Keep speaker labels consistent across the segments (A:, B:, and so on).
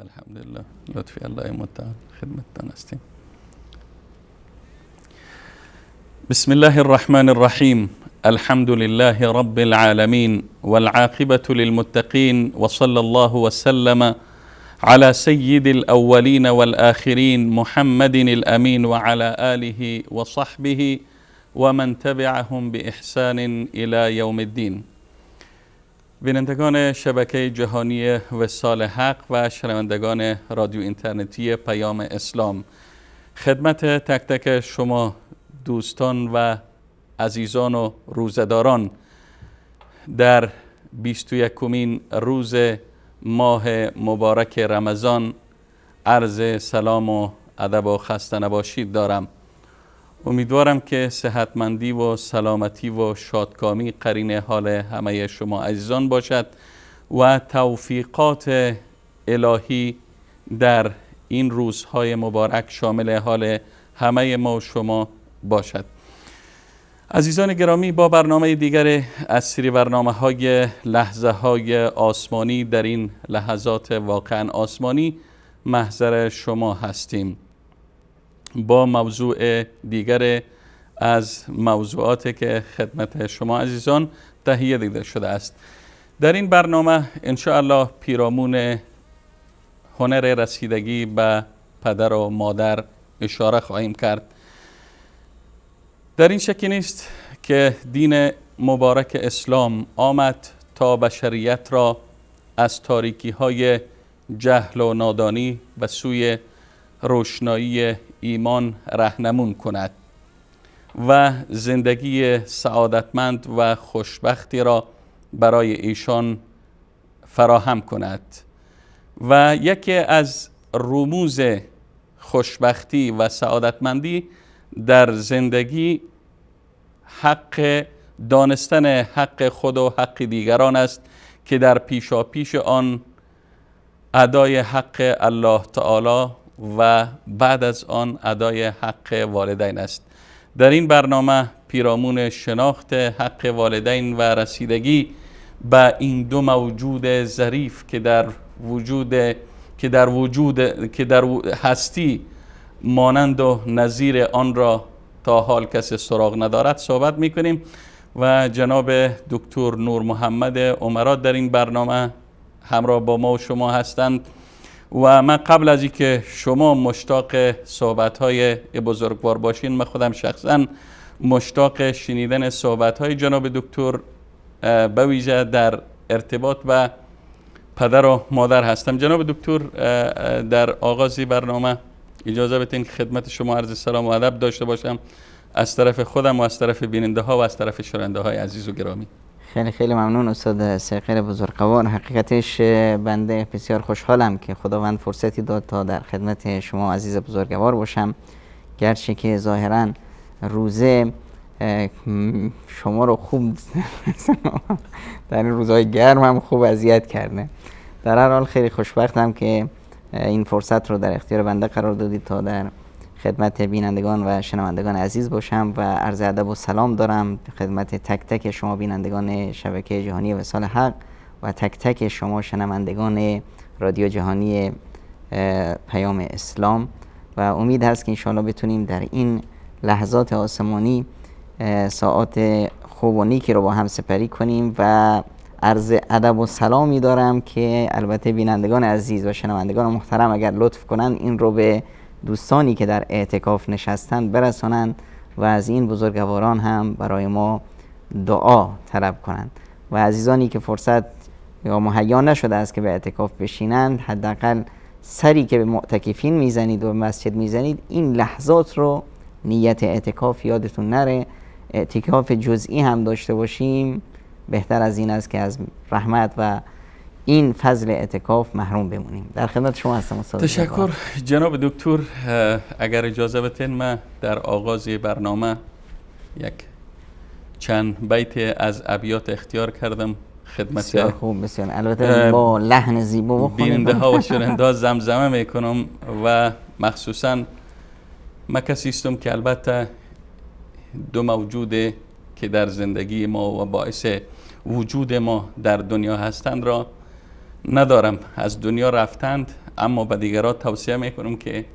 A: الحمدلله لطفی الله متعال خدمتتان هستیم. بسم الله الرحمن الرحیم. الحمد لله رب العالمين والعاقبة للمتقين وصلى الله وسلم على سيد الأولين والآخرين محمد الأمين وعلى آله وصحبه ومن تبعهم بإحسان إلى يوم الدين. بینندگان شبکه جهانی وصال حق و شنوندگان رادیو اینترنتی پیام اسلام، خدمت تک تک شما دوستان و عزیزان و روزداران در 21مین روز ماه مبارک رمضان عرض سلام و ادب و خسته نباشید دارم. امیدوارم که صحتمندی و سلامتی و شادکامی قرین حال همه شما عزیزان باشد و توفیقات الهی در این روزهای مبارک شامل حال همه ما و شما باشد. عزیزان گرامی، با برنامه دیگر از سری برنامه‌های لحظه های آسمانی در این لحظات واقعا آسمانی محضر شما هستیم با موضوع دیگر از موضوعاتی که خدمت شما عزیزان تهیه دیده شده است. در این برنامه انشاءالله پیرامون هنر رسیدگی به پدر و مادر اشاره خواهیم کرد. در این شکی نیست که دین مبارک اسلام آمد تا بشریت را از تاریکی های جهل و نادانی به سوی روشنایی ایمان راهنمون کند و زندگی سعادتمند و خوشبختی را برای ایشان فراهم کند. و یکی از رموز خوشبختی و سعادتمندی در زندگی حق دانستن حق خود و حق دیگران است که در پیشاپیش آن ادای حق الله تعالی و بعد از آن ادای حق والدین است. در این برنامه پیرامون شناخت حق والدین و رسیدگی به این دو موجود ظریف که در هستی مانند و نظیر آن را تا حال کسی سراغ ندارد صحبت میکنیم و جناب دکتر نور محمد عمرا در این برنامه همراه با ما و شما هستند. و من قبل از اینکه شما مشتاق صحبت‌های بزرگوار باشین، من خودم شخصا مشتاق شنیدن صحبت‌های جناب دکتر به ویژه در ارتباط با پدر و مادر هستم. جناب دکتر، در آغاز برنامه اجازه بدین که خدمت شما عرض سلام و ادب داشته باشم از طرف خودم و از طرف بیننده ها و از طرف شنونده های عزیز و گرامی.
B: خیلی خیلی ممنون استاد سرخیر بزرگوار. حقیقتش بنده بسیار خوشحالم که خداوند فرصتی داد تا در خدمت شما عزیز بزرگوار باشم، گرچه که ظاهرا روزه شما رو خوب در این روزهای گرم هم خوب اذیت کرده. در هر حال خیلی خوشبختم که این فرصت رو در اختیار بنده قرار دادید تا در خدمت بینندگان و شنوندگان عزیز باشم و عرض ادب و سلام دارم خدمت تک تک شما بینندگان شبکه جهانی وصال حق و تک تک شما شنوندگان رادیو جهانی پیام اسلام و امید هست که انشاءالله بتونیم در این لحظات آسمانی ساعات خوب و نیکی رو با هم سپری کنیم و عرض ادب و سلامی دارم که البته بینندگان عزیز و شنوندگان محترم اگر لطف کنن این رو به دوستانی که در اعتکاف نشستن برسانند و از این بزرگواران هم برای ما دعا طلب کنند و عزیزانی که فرصت یا مهیا نشده است که به اعتکاف بشینند، حداقل سری که به معتکفین میزنید و مسجد میزنید این لحظات رو نیت اعتکاف یادتون نره. اعتکاف جزئی هم داشته باشیم بهتر از این است که از رحمت و این فضل اعتکاف محروم بمونیم. در خدمت شما هستم استاد.
A: تشکر جناب دکتر. اگر اجازه بدین من در آغاز برنامه یک چند بیت از ابیات اختیار کردم خدمت
B: بسیار خوب، بسیار، البته با لحن زیبا
A: بیننده ها و شنونده ها زمزمه میکنم و مخصوصا من کسی هستم که البته دو موجوده که در زندگی ما و باعث وجود ما در دنیا هستند را ندارم. از دنیا رفتند، اما به دیگران توصیه میکنم که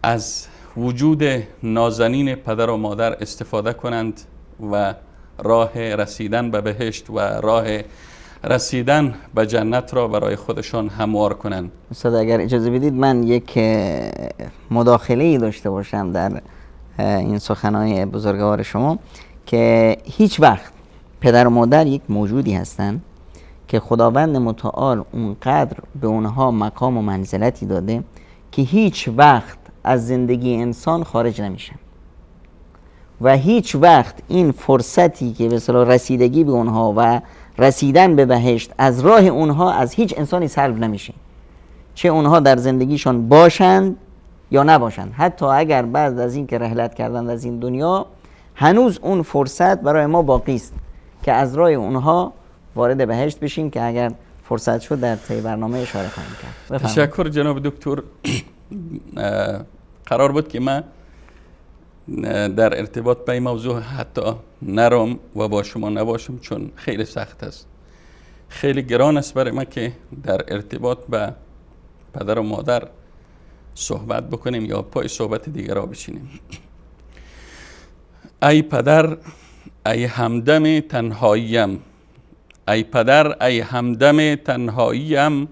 A: از وجود نازنین پدر و مادر استفاده کنند و راه رسیدن به بهشت و راه رسیدن به جنت را برای خودشان هموار کنند.
B: استاد اگر اجازه بدید من یک مداخله‌ای داشته باشم در این سخنان بزرگوار شما، که هیچ وقت پدر و مادر یک موجودی هستند که خداوند متعال اونقدر به اونها مقام و منزلتی داده که هیچ وقت از زندگی انسان خارج نمیشن و هیچ وقت این فرصتی که به اصطلاح رسیدگی به اونها و رسیدن به بهشت از راه اونها از هیچ انسانی سلب نمیشه، چه اونها در زندگیشان باشند یا نباشند. حتی اگر بعد از این که رحلت کردند از این دنیا، هنوز اون فرصت برای ما باقی است که از راه اونها وارد بهشت بشیم، که اگر فرصت شد در طی برنامه اشاره خواهیم کرد.
A: تشکر جناب دکتر. قرار بود که من در ارتباط به این موضوع حتی نرم و با شما نباشم، چون خیلی سخت است، خیلی گران است برای ما که در ارتباط به پدر و مادر صحبت بکنیم یا پای صحبت دیگر را بشینیم. ای پدر ای همدم تنهاییم، ای پدر ای همدم تنهاییم،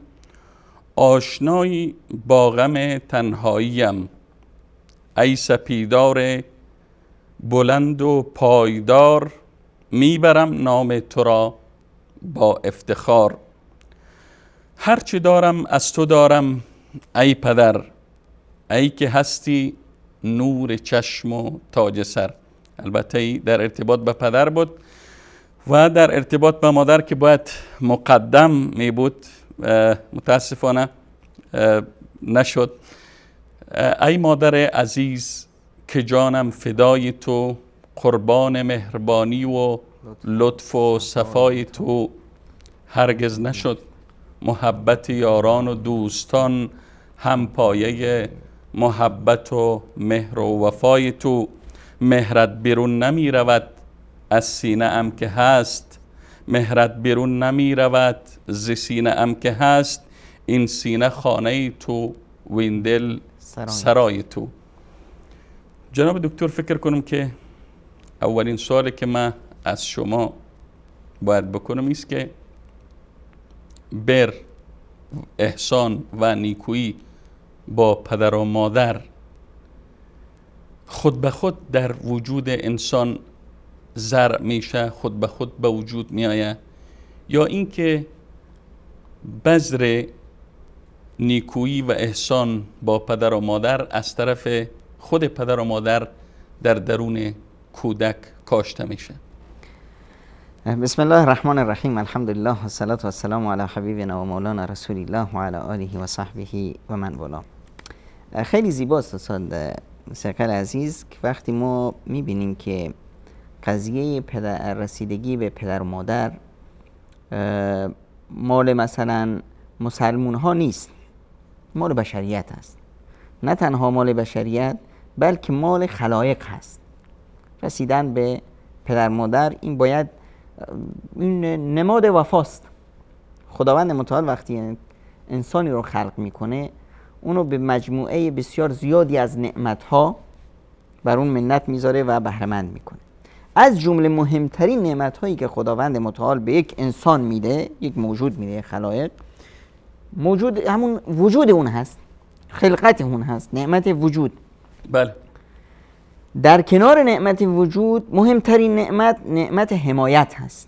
A: آشنایی با غم تنهاییم. ای سپیدار بلند و پایدار، میبرم نام تو را با افتخار. هرچی دارم از تو دارم ای پدر، ای که هستی نور چشم و تاج سر. البته در ارتباط به پدر بود و در ارتباط به مادر که باید مقدم می بود، متاسفانه نشد. ای مادر عزیز که جانم فدای تو، قربان مهربانی و لطف و صفای تو هرگز نشد. محبت یاران و دوستان هم پایه محبت و مهر و وفای تو. مهرت بیرون نمی رود از سینه ام که هست، مهرت بیرون نمی رود ز سینه ام که هست. این سینه خانه تو و این دل سرای تو. جناب دکتر، فکر کنم که اولین سوالی که من از شما باید بکنم است که بر، احسان و نیکویی با پدر و مادر خود به خود در وجود انسان زرع میشه، خود به خود به وجود میآید، یا اینکه بذر نیکویی و احسان با پدر و مادر از طرف خود پدر و مادر در درون کودک کاشته میشه؟
B: بسم الله الرحمن الرحیم. الحمدلله و الصلاة و السلام علی حبیبنا و مولانا رسول الله و علی آله و صحبه و من والاه. خیلی زیباست استاد سرکل عزیز که وقتی ما میبینیم که قضیه رسیدگی به پدر و مادر مال مثلا مسلمون ها نیست، مال بشریت است. نه تنها مال بشریت بلکه مال خلایق هست. رسیدن به پدر مادر این باید این نماد وفاست. خداوند متعال وقتی انسانی رو خلق میکنه اونو به مجموعه بسیار زیادی از نعمتها بر اون منت میذاره و بهره‌مند میکنه. از جمله مهمترین نعمتهایی که خداوند متعال به یک انسان میده، یک موجود میده، خلایق، موجود همون وجود اون هست، خلقت اون هست، نعمت وجود.
A: بله.
B: در کنار نعمت وجود مهمترین نعمت حمایت هست.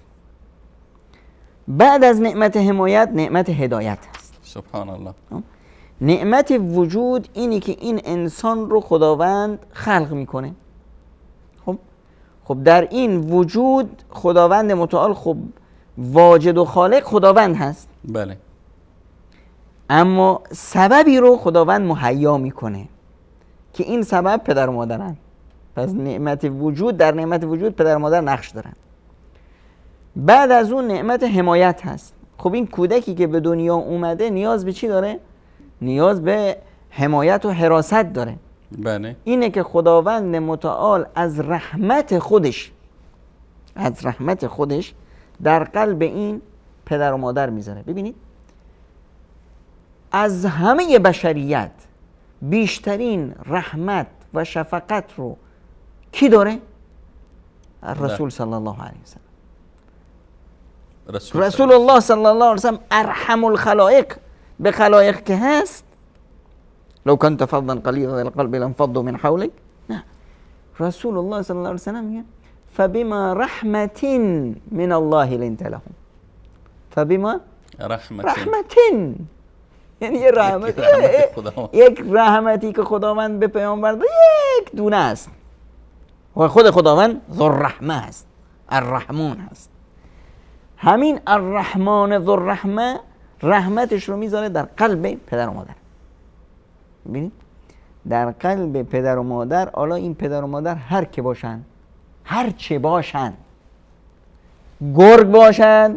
B: بعد از نعمت حمایت نعمت هدایت هست.
A: سبحان الله.
B: نعمت وجود اینی که این انسان رو خداوند خلق میکنه. خب خب در این وجود خداوند متعال خب واجد و خالق خداوند هست.
A: بله.
B: اما سببی رو خداوند مهیا میکنه که این سبب پدر و مادرن. پس نعمت وجود، در نعمت وجود پدر و مادر نقش دارن. بعد از اون نعمت حمایت هست. خب این کودکی که به دنیا اومده نیاز به چی داره؟ نیاز به حمایت و حراست داره.
A: بله.
B: اینه که خداوند متعال از رحمت خودش در قلب این پدر و مادر میذاره. ببینید از همه بشریت بیشترین رحمت و شفقت رو کی داره؟ رسول صلی الله علیه وسلم. رسول الله صلی الله علیه وسلم ارحم الخلائق به خلائق که هست. لو كنت فظا غلیظ القلب لانفضوا من حولك. نه، رسول الله صلی الله علیه وسلم میگه فبما رحمت من الله لنت لهم. فبما رحمت یعنی یه رحمت، یک رحمتی که خداوند به پیامبر داد یک دونه است و خود خداوند ذوالرحمه است، الرحمن هست. همین الرحمن ذوالرحمه رحمتش رو میذاره در قلب پدر و مادر. ببینید در قلب پدر و مادر. حالا این پدر و مادر هر که باشن، هر چه باشن، گرگ باشد،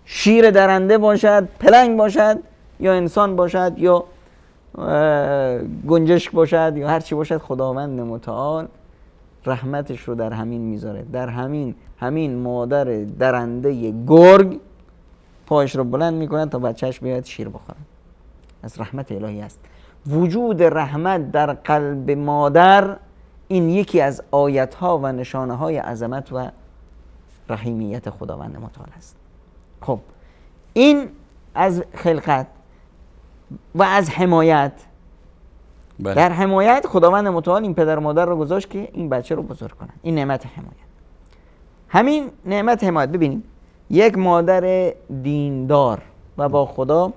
B: شیر درنده باشد، پلنگ باشد، یا انسان باشد، یا گنجشک باشد، یا هر چی باشد، خداوند متعال رحمتش رو در همین میذاره. در همین مادر درنده گرگ پایش رو بلند میکنه تا بچهش بیاد شیر بخوره. از رحمت الهی است. وجود رحمت در قلب مادر این یکی از آیت‌ها و نشانه‌های عظمت و رحیمیت خداوند متعال است. خب این از خلقت و از حمایت.
A: بله.
B: در حمایت خداوند متعال این پدر و مادر رو گذاشت که این بچه رو بزرگ کنن. این نعمت حمایت. همین نعمت حمایت ببینید یک مادر دیندار و با خدا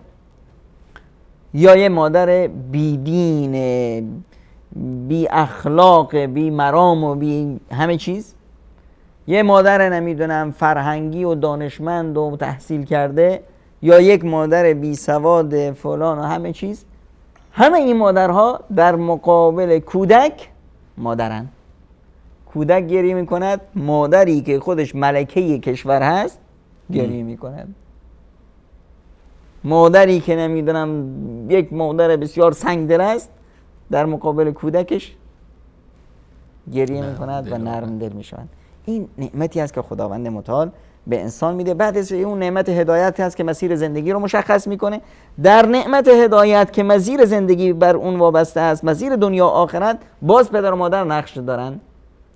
B: یا یه مادر بی دین، بی اخلاق، بی مرام و بی همه چیز، یه مادر نمیدونم فرهنگی و دانشمند و تحصیل کرده، یا یک مادر بی سواد فلان و همه چیز، همه این مادرها در مقابل کودک مادرن. کودک گریه میکند، مادری که خودش ملکه کشور هست گریه میکند. مادری که نمیدونم یک مادر بسیار سنگدل است در مقابل کودکش گریه میکند و نرم دل میشوند. این نعمتی است که خداوند متعال به انسان میده. بعد از اون نعمت هدایت هست که مسیر زندگی رو مشخص میکنه. در نعمت هدایت که مسیر زندگی بر اون وابسته است، مسیر دنیا و آخرت، باز پدر و مادر نقش دارن.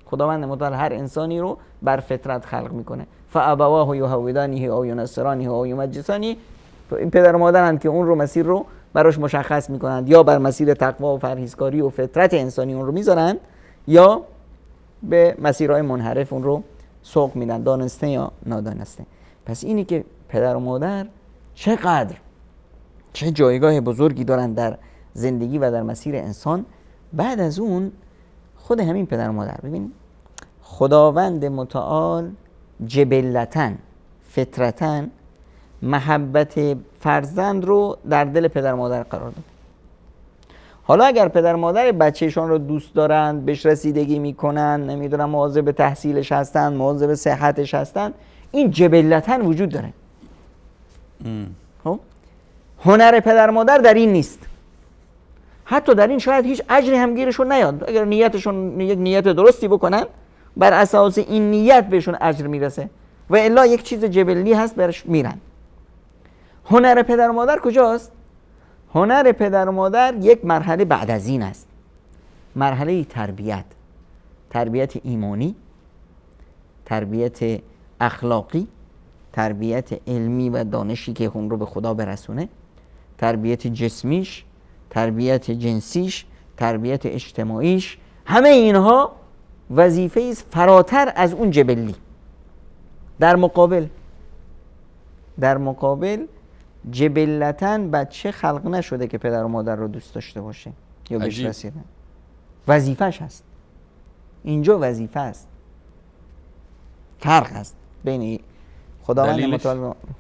B: خداوند متعال هر انسانی رو بر فطرت خلق میکنه. فابواه یهودانه او ینصرانه او یمجسانه. این پدر و مادرند که اون رو مسیر رو براش مشخص میکنند، یا بر مسیر تقوا و پرهیزکاری و فطرت انسانی اون رو میذارن، یا به مسیرهای منحرف اون رو سوق میدن، دانسته یا نادانسته. پس اینی که پدر و مادر چه جایگاه بزرگی دارن در زندگی و در مسیر انسان. بعد از اون خود همین پدر و مادر، ببین خداوند متعال جبلتاً، فطرتاً محبت فرزند رو در دل پدر و مادر قرار داد. حالا اگر پدر و مادر بچهشون رو دوست دارن، بهش رسیدگی میکنن، نمیدونم مواظب تحصیلش هستن، مواظب صحتش هستن، این جبلتاً وجود داره. خب هنر پدر و مادر در این نیست. حتی در این شاید هیچ اجری هم گیرشون نیاد. اگر نیتشون یک نیت درستی بکنن، بر اساس این نیت بهشون اجر میرسه، و الا یک چیز جبلی هست برش میرن. هنر پدر و مادر کجاست؟ هنر پدر و مادر یک مرحله بعد از این است. مرحله تربیت ایمانی، تربیت اخلاقی، تربیت علمی و دانشی که اون رو به خدا برسونه، تربیت جسمیش، تربیت جنسیش، تربیت اجتماعیش. همه اینها وظیفه است فراتر از اون جبلی. در مقابل جبلتاً بچه خلق نشده که پدر و مادر رو دوست داشته باشه یا بهش رسیدن. وظیفش هست. اینجا وظیفه است. فرق هست بین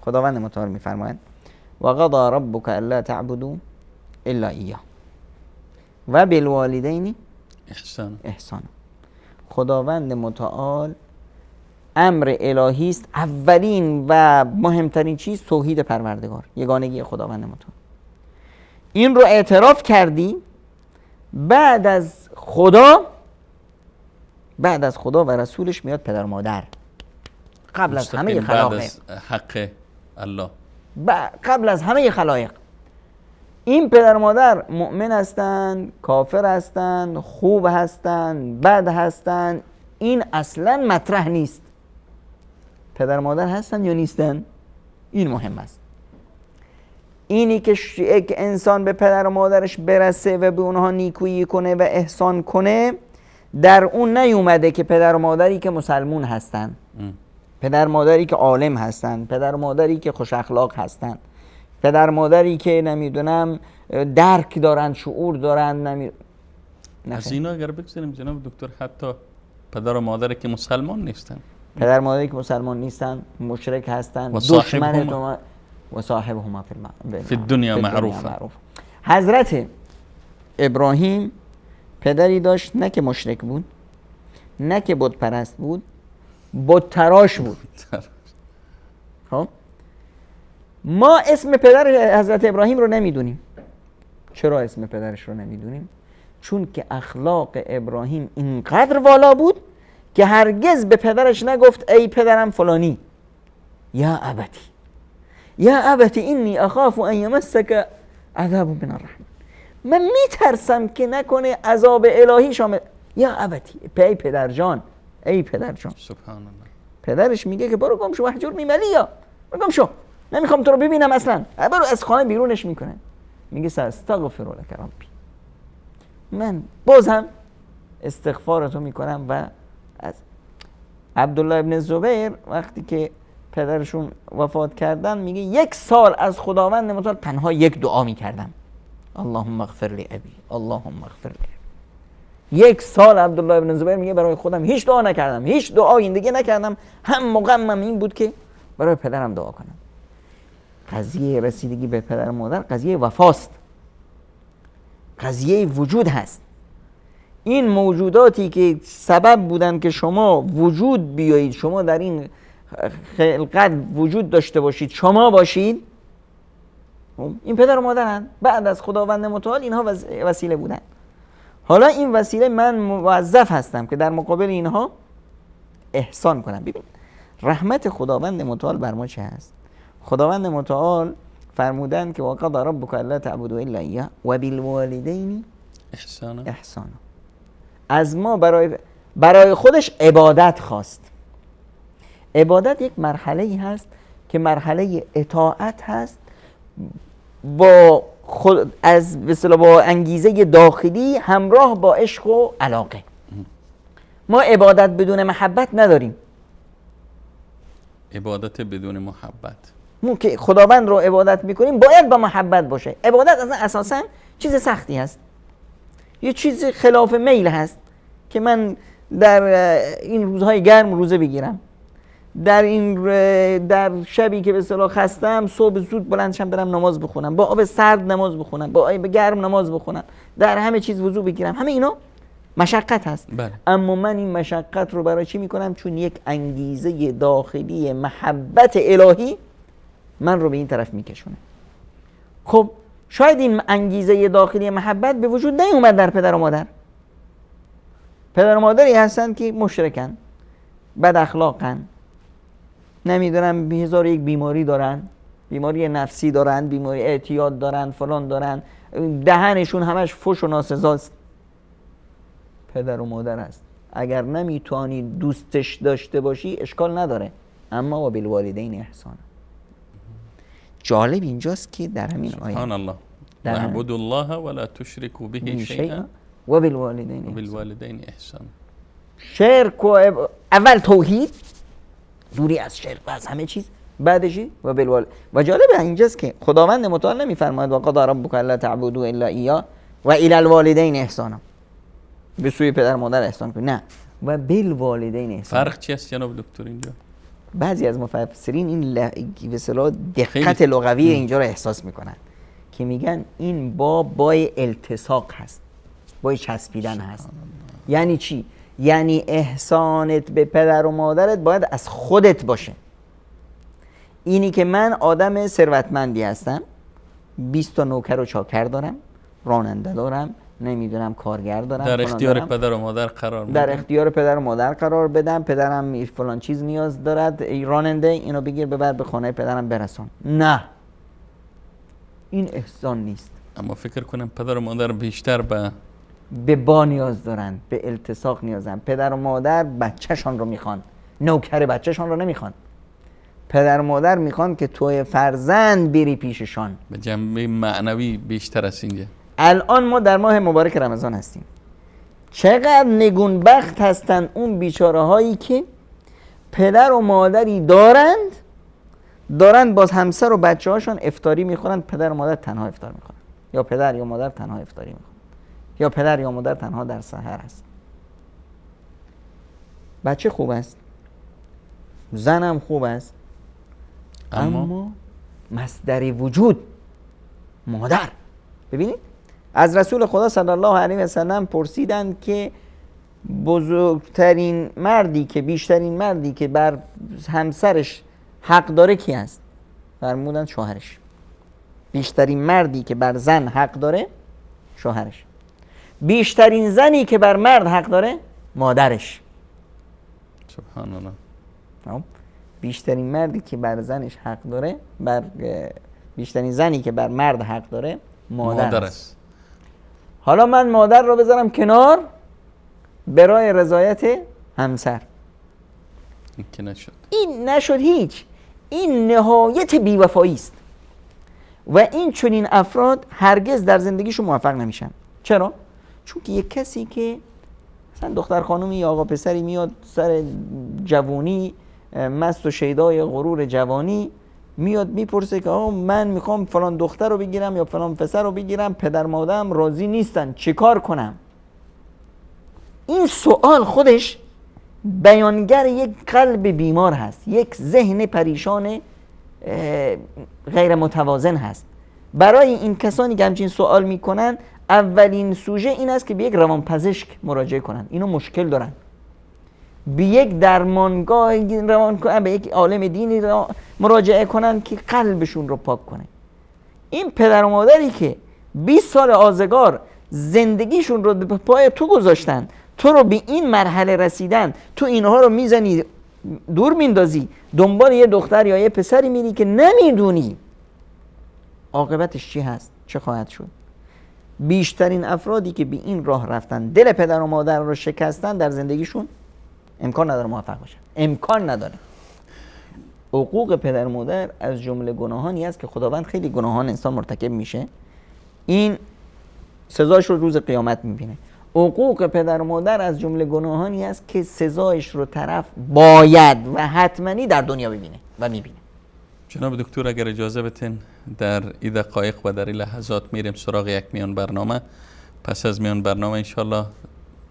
B: خداوند متعال میفرماید و قضى ربک الا تعبدوا الا ایاه و بالوالدین احسانا. خداوند متعال امر الهی است، اولین و مهمترین چیز توحید پروردگار، یگانگی خداوند متعال. این رو اعتراف کردی، بعد از خدا و رسولش میاد پدر و مادر، قبل از همه خلایق،
A: بعد از حق الله،
B: قبل از همه خلایق. این پدر و مادر مؤمن هستند، کافر هستند، خوب هستند، بد هستند، این اصلا مطرح نیست. پدر و مادر هستند یا نیستند، این مهم است. اینی که یک انسان به پدر و مادرش برسه و به اونها نیکویی کنه و احسان کنه، در اون نیومده که پدر و مادری که مسلمون هستن، پدر و مادری که عالم هستن، پدر و مادری که خوش اخلاق هستن، پدر و مادری که نمیدونم درک دارن، شعور دارن.
A: از اینا اگر بگذاریم جناب دکتر، حتی پدر و مادری که مسلمان نیستن،
B: پدر و مادری که مسلمان نیستن، مشرک هستن، دشمن تو و صاحبهما فی
A: الدنیا معروفه.
B: حضرت ابراهیم پدری داشت نه که مشرک بود، نه که بت پرست بود، بت تراش بود. خب ما اسم پدر حضرت ابراهیم رو نمیدونیم. چرا اسم پدرش رو نمیدونیم؟ چون که اخلاق ابراهیم اینقدر والا بود که هرگز به پدرش نگفت ای پدرم فلانی، یا ابتی اینی اخاف ان یمسک عذاب من الرحمن، من میترسم که نکنه عذاب الهی شامل. یا ابتی، ای پدر جان، ای پدر جان.
A: سبحان الله.
B: پدرش میگه که برو گم شو، محجورنی ملیا، برو گم شو، نمیخوام تو رو ببینم اصلا، برو. از خانه بیرونش میکنه، میگه ساستغفر لک ربی، من بازم استغفارتو میکنم. و از عبدالله ابن زبیر وقتی که پدرشون وفات کردن میگه 1 سال از خداوند متعال تنها یک دعا میکردم، اللهم اغفر لی ابی، اللهم اغفر لی. 1 سال عبدالله ابن زبیر میگه برای خودم هیچ دعا نکردم، هیچ دعایی دیگه نکردم، هم مقمم این بود که برای پدرم دعا کنم. قضیه رسیدگی به پدر و مادر قضیه وفاست، قضیه وجود هست. این موجوداتی که سبب بودن که شما وجود بیایید، شما در این خلقت وجود داشته باشید، شما باشید، این پدر و مادرن. بعد از خداوند متعال اینها وسیله بودن. حالا این وسیله من موظف هستم که در مقابل اینها احسان کنم. ببین رحمت خداوند متعال بر ما چه هست. خداوند متعال فرمودن که وقضى ربک الا تعبدوا الا ایاه و بالوالدین احسانا. از ما برای خودش عبادت خواست. عبادت یک مرحله هست که مرحله اطاعت هست، با با انگیزه داخلی همراه با عشق و علاقه. ما عبادت بدون محبت نداریم.
A: عبادت بدون محبت،
B: ما که خداوند رو عبادت میکنیم باید با محبت باشه. عبادت اصلا اساسا چیز سختی هست، یه چیز خلاف میل هست که من در این روزهای گرم روزه بگیرم، در شبی که به اصطلاح خستم صبح زود بلند شم برم نماز بخونم، با آب سرد نماز بخونم، با آب گرم نماز بخونم، در همه چیز وضو بگیرم، همه اینا مشقت هست.
A: بله.
B: اما من این مشقت رو برای چی میکنم؟ چون یک انگیزه داخلی محبت الهی من رو به این طرف میکشونه. خب شاید این انگیزه داخلی محبت به وجود نیومد در پدر و مادر. پدر و مادری هستن که مشرکن، بد اخلاقن، نمیدونم 1001 بیماری دارن، بیماری نفسی دارن، بیماری اعتیاد دارن، فلان دارن، دهنشون همش فحش و ناسزاست. پدر و مادر هست، اگر نمیتونی دوستش داشته باشی اشکال نداره، اما و بالوالدین احسان. جالب اینجاست که در همین آیه
A: سبحان الله، اعبدوا الله ولا تشركوا به شیئا
B: و بالوالدین
A: احسان.
B: شرک و اول توحید، دوری از شرک و از همه چیز، بعدشی و بالوالدین. و جالب اینجاست که خداوند متعال نمیفرماید و قضى ربک الا تعبدوا الا ایاه و الی الوالدین احسانا، به سوی پدر مادر احسان کنید. نه، و بالوالدین احسان.
A: فرق چی است جناب دکتر اینجا؟
B: بعضی از مفسرین این به اصطلاح دقت لغوی اینجا رو احساس میکنن که میگن این بای التصاق هست، بای چسبیدن هست. یعنی چی؟ یعنی احسانت به پدر و مادرت باید از خودت باشه. اینی که من آدم ثروتمندی هستم، 20 تا نوکر و چاکر دارم، راننده دارم، نمیدونم کارگر دارم،
A: در اختیار پدر و مادر قرار بدم،
B: در اختیار پدر و مادر قرار بدم. پدرم فلان چیز نیاز دارد، راننده اینو بگیر ببر به خانه پدرم برسان. نه، این احسان نیست.
A: اما فکر کنم پدر و مادر بیشتر
B: به با نیاز دارن، به التصاق نیازن. پدر و مادر بچه‌شان رو میخوان، نوکر بچه‌شان رو نمیخوان. پدر و مادر میخوان که توی فرزند بری پیششان.
A: به جنبه معنوی بیشتر از اینجا.
B: الان ما در ماه مبارک رمضان هستیم. چقدر نگونبخت هستن اون بیچاره هایی که پدر و مادری دارند باز همسر و بچه هاشون افطاری میخورن، پدر و مادر تنها افطار میخورن، یا پدر یا مادر تنها افطاری میخورن، یا پدر یا مادر تنها در سحر است. بچه خوب است، زنم خوب است، اما مصدر وجود مادر. ببینید از رسول خدا صلی الله علیه و سلم پرسیدند که بزرگترین مردی که بیشترین مردی که بر همسرش حق داره کی است؟ فرمودند شوهرش. بیشترین مردی که بر زن حق داره شوهرش. بیشترین زنی که بر مرد حق داره مادرش.
A: سبحان الله.
B: بیشترین مردی که بر زنش حق داره، بیشترین زنی که بر مرد حق داره مادر است. حالا من مادر رو بذارم کنار برای رضایت همسر،
A: این که نشد.
B: این نشد هیچ. این نهایت بیوفایی است و این چنین افراد هرگز در زندگیشون موفق نمیشن. چرا؟ چون که یک کسی که مثلا دختر خانومی یا آقا پسری میاد سر جوانی، مست و شیدای غرور جوانی، میاد میپرسه که آقا من میخوام فلان دختر رو بگیرم یا فلان پسر رو بگیرم، پدر مادرم راضی نیستن، چیکار کنم؟ این سوال خودش بیانگر یک قلب بیمار هست، یک ذهن پریشان غیر متوازن هست. برای این کسانی که همچین سوال میکنن اولین سوژه این است که به یک روانپزشک مراجعه کنن. اینو مشکل دارن. به یک درمانگاه به یک عالم دینی مراجعه کنن که قلبشون رو پاک کنه. این پدر و مادری که 20 سال آزگار زندگیشون رو به پای تو گذاشتن، تو رو به این مرحله رسیدن، تو اینها رو میزنی دور میندازی، دنبال یه دختر یا یه پسری میری که نمیدونی عاقبتش چی هست، چه خواهد شد. بیشترین افرادی که به این راه رفتن، دل پدر و مادر رو شکستن، در زندگیشون امکان نداره موفق باشن. امکان نداره. حقوق پدر و مادر از جمله گناهانی است که خداوند خیلی گناهان انسان مرتکب میشه، این سزاش رو روز قیامت میبینه. حقوق پدر و مادر از جمله گناهانی است که سزایش رو طرف باید و حتماً در دنیا ببینه و میبینه.
A: جناب دکتر اگر اجازه بتین در این دقایق و در این لحظات میریم سراغ یک میان برنامه. پس از میان برنامه انشالله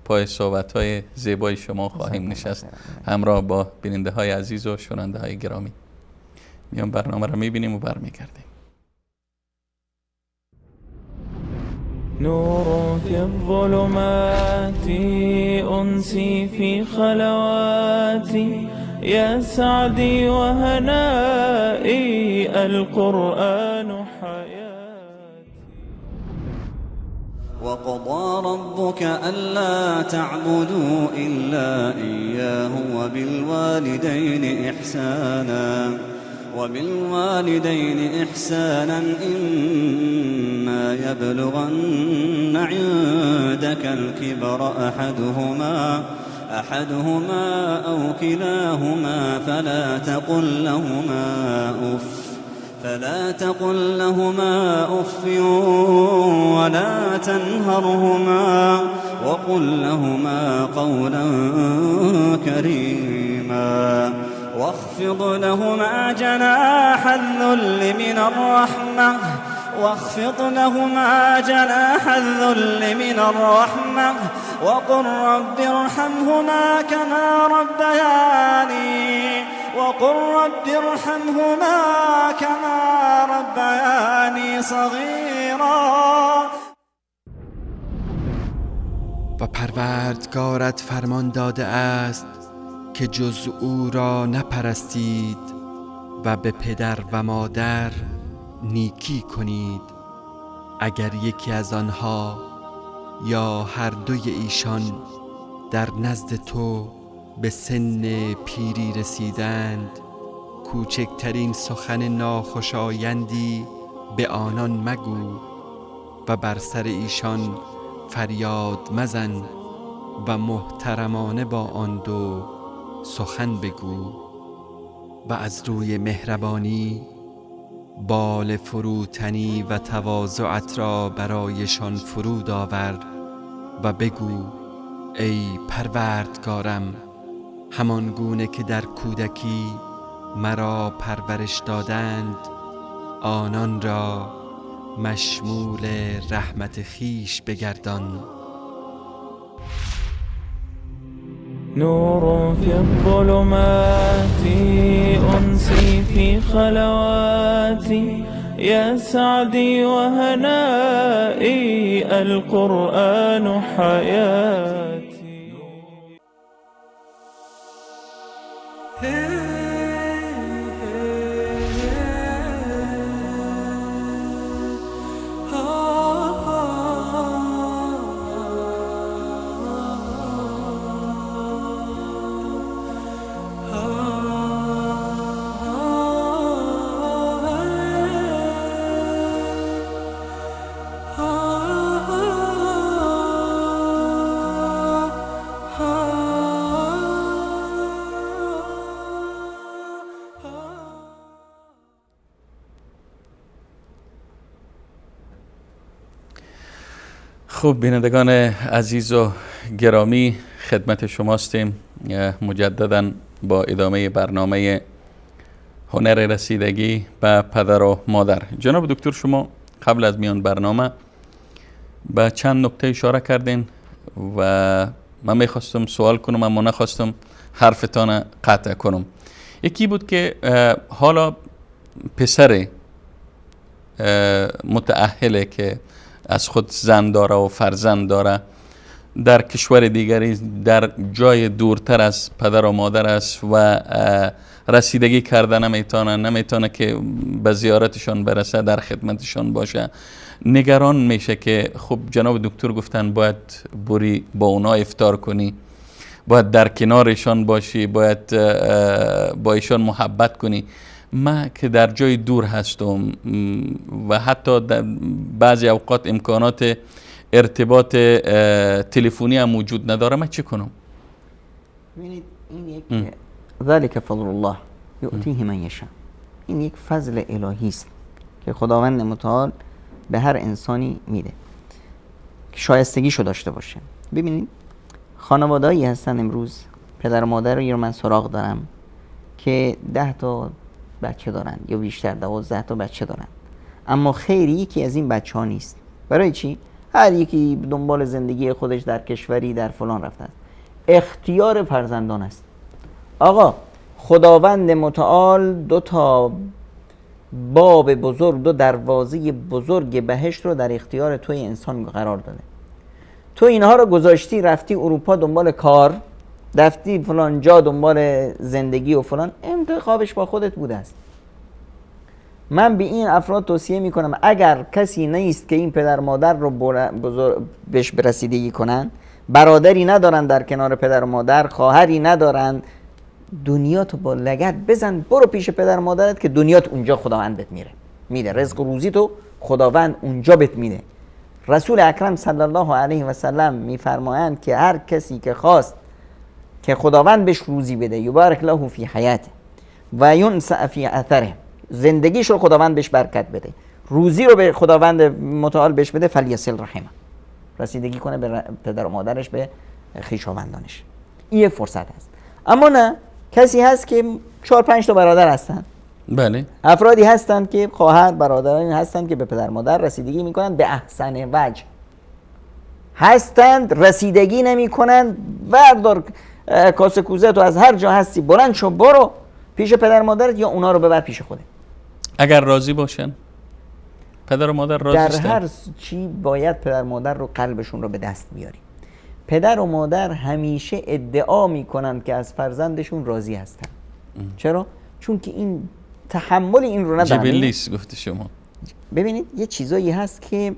A: پای صحبت‌های زیبای شما خواهیم نشست همراه با بیننده های عزیز و شنونده های گرامی. میان برنامه را میبینیم و برمیگردیم.
C: نور في الظلمات أنسي في خلواتي يا سعدي وهنائي القرآن حياتي.
D: وقضى ربك ألا تعبدوا إلا إياه وبالوالدين إحسانا إما يبلغن عندك الكبر أحدهما أو كلاهما فلا تقل لهما أف ولا تنهرهما وقل لهما قولا كريما واخفض لهما جناح الذل من الرحمة واخفض لهما جناح الذل من الرحمة وقل رب ارحمهما كما ربياني صغيرا.
E: و پروردگارت فرمان داده است که جز او را نپرستید و به پدر و مادر نیکی کنید. اگر یکی از آنها یا هر دوی ایشان در نزد تو به سن پیری رسیدند، کوچکترین سخن ناخوشایندی به آنان مگو و بر سر ایشان فریاد مزن و محترمانه با آن دو سخن بگو و از روی مهربانی بال فروتنی و تواضعت را برایشان فرود آور و بگو ای پروردگارم، همان گونه که در کودکی مرا پرورش دادند آنان را مشمول رحمت خیش بگردان.
C: نور في الظلمات أنسي في خلواتي يا سعدي وهنائي القرآن حياتي.
A: خوب، بینندگان عزیز و گرامی، خدمت شما هستیم مجددا با ادامه برنامه هنر رسیدگی به پدر و مادر. جناب دکتر، شما قبل از میان برنامه به چند نکته اشاره کردین و من میخواستم سوال کنم اما نخواستم حرفتان قطع کنم. یکی بود که حالا پسر متأهله که از خود زن داره و فرزند داره، در کشور دیگری در جای دورتر از پدر و مادر است و رسیدگی کرده نمیتونه که به زیارتشان برسه، در خدمتشان باشه، نگران میشه که خب جناب دکتر گفتن باید بری با اونا افطار کنی، باید در کنارشان باشی، باید با ایشان محبت کنی. من که در جای دور هستم و حتی در بعضی اوقات امکانات ارتباط تلفنی هم وجود نداره، من چی کنم؟
B: ببینید این یک ذلك فضل الله یؤتیه من یشاء، این یک فضل الهی است که خداوند متعال به هر انسانی میده که شایستگیشو داشته باشه. ببینید خانواده‌ای هستن امروز، پدر و مادر رو من سراغ دارم که 10 تا بچه دارن یا بیشتر، 12 تا بچه دارن، اما خیری یکی از این بچه ها نیست. برای چی؟ هر یکی دنبال زندگی خودش در کشوری در فلان رفته است. اختیار فرزندان است. آقا خداوند متعال 2 تا باب بزرگ، 2 دروازه بزرگ بهشت رو در اختیار توی انسان قرار داده. تو اینها رو گذاشتی رفتی اروپا دنبال کار، رفتی فلان جا دنبال زندگی و فلان، انتخابش با خودت بوده است. من به این افراد توصیه میکنم اگر کسی نیست که این پدر مادر رو بهش برسیدگی کنن، برادری ندارن در کنار پدر و مادر، خواهری ندارن، دنیاتو با لگد بزن برو پیش پدر و مادرت که دنیات اونجا خداوند بهت میده، رزق و روزی تو خداوند اونجا بهت میده. رسول اکرم صلی الله علیه و سلم میفرمایند که هر کسی که خواست که خداوند بهش روزی بده، یبارک له فی حیاته و ینسع فی اثره، زندگیش رو خداوند بهش برکت بده، روزی رو به خداوند متعال بهش بده، فلیصل رحمه، رسیدگی کنه به پدر و مادرش، به خویشاوندانش. این یه فرصت است. اما نه، کسی هست که 4-5 تا برادر هستن،
A: بله.
B: افرادی هستند که خواهر برادرانی هستند که به پدر مادر رسیدگی میکنند به احسن وجه هستند، رسیدگی نمیکنند. بردار کاسه کوزه تو از هر جا هستی بلند شو برو پیش پدر مادرت، یا اونا رو ببر پیش خوده.
A: اگر راضی باشن، پدر و مادر راضی
B: در
A: هستن،
B: هر چی باید پدر مادر رو قلبشون رو به دست بیاریم. پدر و مادر همیشه ادعا میکنند که از فرزندشون راضی هستن. چرا؟ چون که این تحمل این رو ندارن.
A: جبلیست گفته شما.
B: ببینید یه چیزایی هست که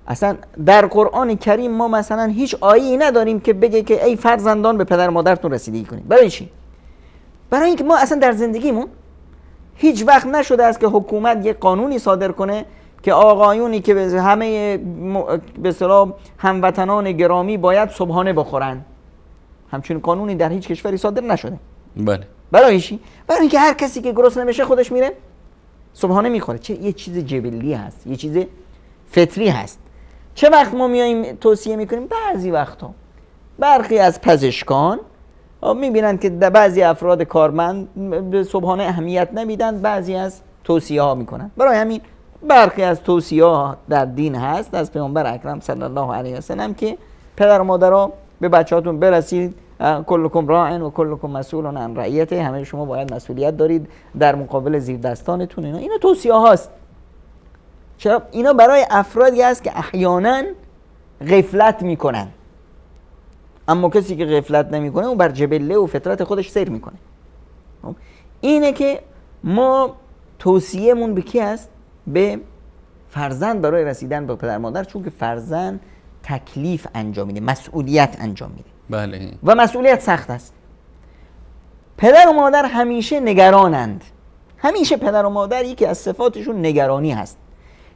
B: اصلا در قرآن کریم ما مثلا هیچ آیه‌ای نداریم که بگه که ای فرزندان به پدر مادرتون رسیدگی کنید. برای چی؟ برای اینکه ما اصلا در زندگیمون هیچ وقت نشده است که حکومت یه قانونی صادر کنه که آقایونی که به همه به اصطلاح هموطنان گرامی باید صبحانه بخورن. همچین قانونی در هیچ کشوری صادر نشده.
A: بله.
B: برای چی؟ برای اینکه هر کسی که گرسنه بشه خودش میره صبحانه میخوره. یه چیز جبلی هست، یه چیز فطری هست. چه وقت ما میایم توصیه میکنیم؟ بعضی وقتا برخی از پزشکان میبینن که بعضی افراد کارمند به صبحانه اهمیت نمیدن، بعضی از توصیه ها میکنن. برای همین برخی از توصیه ها در دین هست از پیامبر اکرم صلی الله علیه و سلم که پدر و مادرها به بچه‌هاتون برسید، کلکم راع و کلکم مسئول عن رعیته، همه شما باید مسئولیت دارید در مقابل زیر دستانتون. اینا توصیه هاست. چرا؟ اینا برای افرادی هست که احیانا غفلت میکنن، اما کسی که غفلت نمیکنه اون بر جبله و فطرت خودش سیر میکنه. اینه که ما توصیه‌مون به کی هست؟ به فرزند برای رسیدن به پدر مادر، چون که فرزند تکلیف انجام میده، مسئولیت انجام میده.
A: بله.
B: و مسئولیت سخت است. پدر و مادر همیشه نگرانند. همیشه پدر و مادر یکی از صفاتشون نگرانی هست.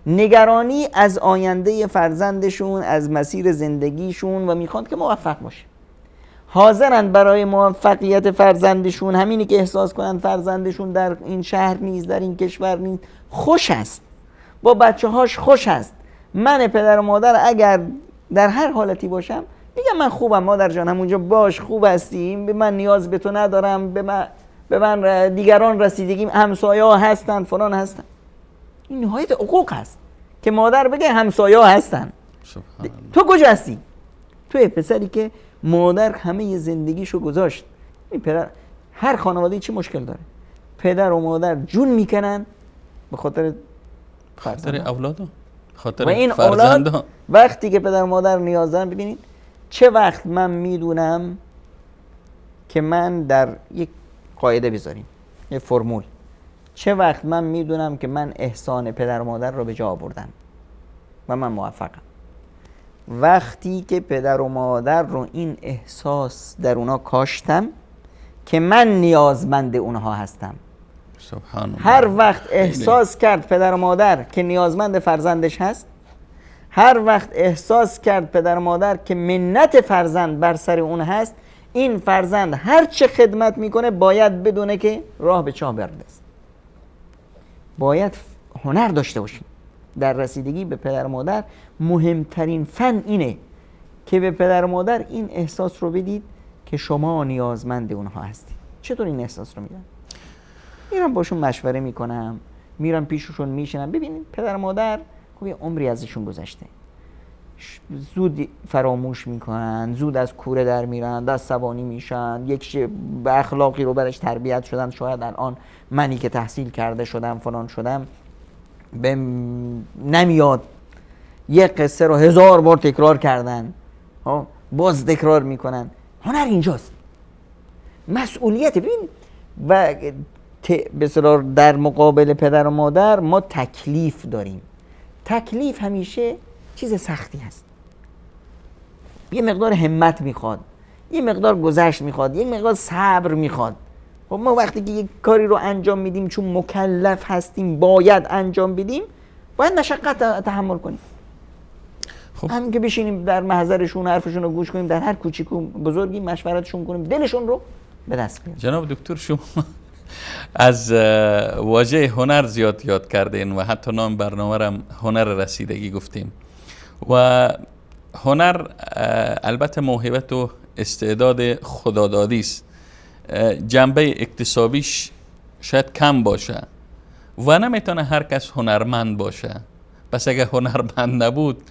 B: نگرانی از آینده فرزندشون، از مسیر زندگیشون، و میخواد که موفق باشه. حاضرند برای موفقیت فرزندشون، همینی که احساس کنند فرزندشون در این شهر نیست، در این کشور نیست، خوش است، با بچه هاش خوش است. من پدر و مادر اگر در هر حالتی باشم میگم من خوبم مادر جان، همونجا باش، خوب هستیم، به من نیاز به تو ندارم، به من دیگران رسیدگی، همسایه ها هستن، فلان هستن. این نهایت حقوق هست که مادر بگه همسایه ها هستن. تو کجا هستی؟ توی پسری که مادر همه زندگیشو گذاشت. این پدر، هر خانواده چی مشکل داره؟ پدر و مادر جون میکنن به خاطر
A: اولاد،
B: و این اولاد وقتی که پدر و مادر نیاز دارن. ببینید چه وقت من میدونم که من در یک قاعده بذاریم، یک فرمول، چه وقت من میدونم که من احسان پدر و مادر رو به جا آوردم و من موفقم؟ وقتی که پدر و مادر رو این احساس در اونا کاشتم که من نیازمند اونها هستم.
A: سبحان الله.
B: هر وقت احساس کرد پدر و مادر که نیازمند فرزندش هست، هر وقت احساس کرد پدر و مادر که منت فرزند بر سر اون هست، این فرزند هر چه خدمت میکنه باید بدونه که راه به چاه برسه. باید هنر داشته باشیم در رسیدگی به پدر و مادر. مهمترین فن اینه که به پدر و مادر این احساس رو بدید که شما نیازمند اونها هستید. چطور این احساس رو میدن؟ میرم باشون مشوره میکنم، میرم پیششون میشینم. ببینید پدر و مادر خب یه عمری ازشون گذشته، زود فراموش میکنن، زود از کوره در میرن، دستبانی میشن، یک به اخلاقی رو برش تربیت شدن. شاید الان منی که تحصیل کرده شدم فلان شدم نمیاد، یک قصه رو 1000 بار تکرار کردن، باز تکرار میکنن. هنر اینجاست، مسئولیت. ببین و بسیار در مقابل پدر و مادر ما تکلیف داریم. تکلیف همیشه چیز سختی هست، یه مقدار همت میخواد، یه مقدار گذشت میخواد، یه مقدار صبر میخواد. خب ما وقتی که یک کاری رو انجام میدیم چون مکلف هستیم باید انجام بدیم، باید مشقت تحمل کنیم. خب همین که بشینیم در محضرشون حرفشون رو گوش کنیم، در هر کوچیک و بزرگی مشورتشون کنیم، دلشون رو به دست بیاریم.
A: جناب دکتر شما از واژه هنر زیاد یاد کردین و حتی نام برنامه را هنر رسیدگی گفتیم. و هنر البته موهبت و استعداد خدادادی است، جنبه اکتسابیش شاید کم باشه، و نمیتونه هر کس هنرمند باشه. پس اگه هنرمند نبود،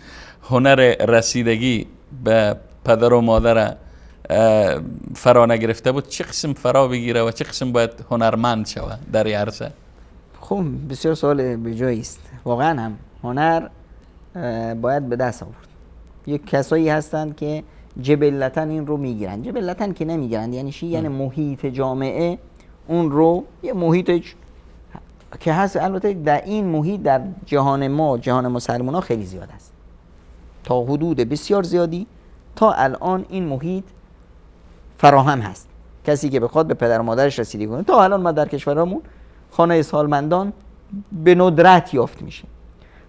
A: هنر رسیدگی به پدر و مادر فرا نگرفته بود، چه قسم فرا بگیره و چه قسم باید هنرمند شود در این عرصه؟
B: خب بسیار سوال بجایی است. واقعا هم هنر باید به دست آورد. یک کسایی هستند که جبلتا این رو میگیرن. جبلتا که نمیگیرن یعنی چی؟ یعنی محیط جامعه اون رو، یه محیط که هست، البته در این محیط در جهان ما، جهان مسلمان ها خیلی زیاد است، تا حدود بسیار زیادی تا الان این محیط فراهم هست. کسی که بخواد به پدر و مادرش رسیدگی کنه، تا الان ما در کشورمون خانه سالمندان به ندرت یافت میشه.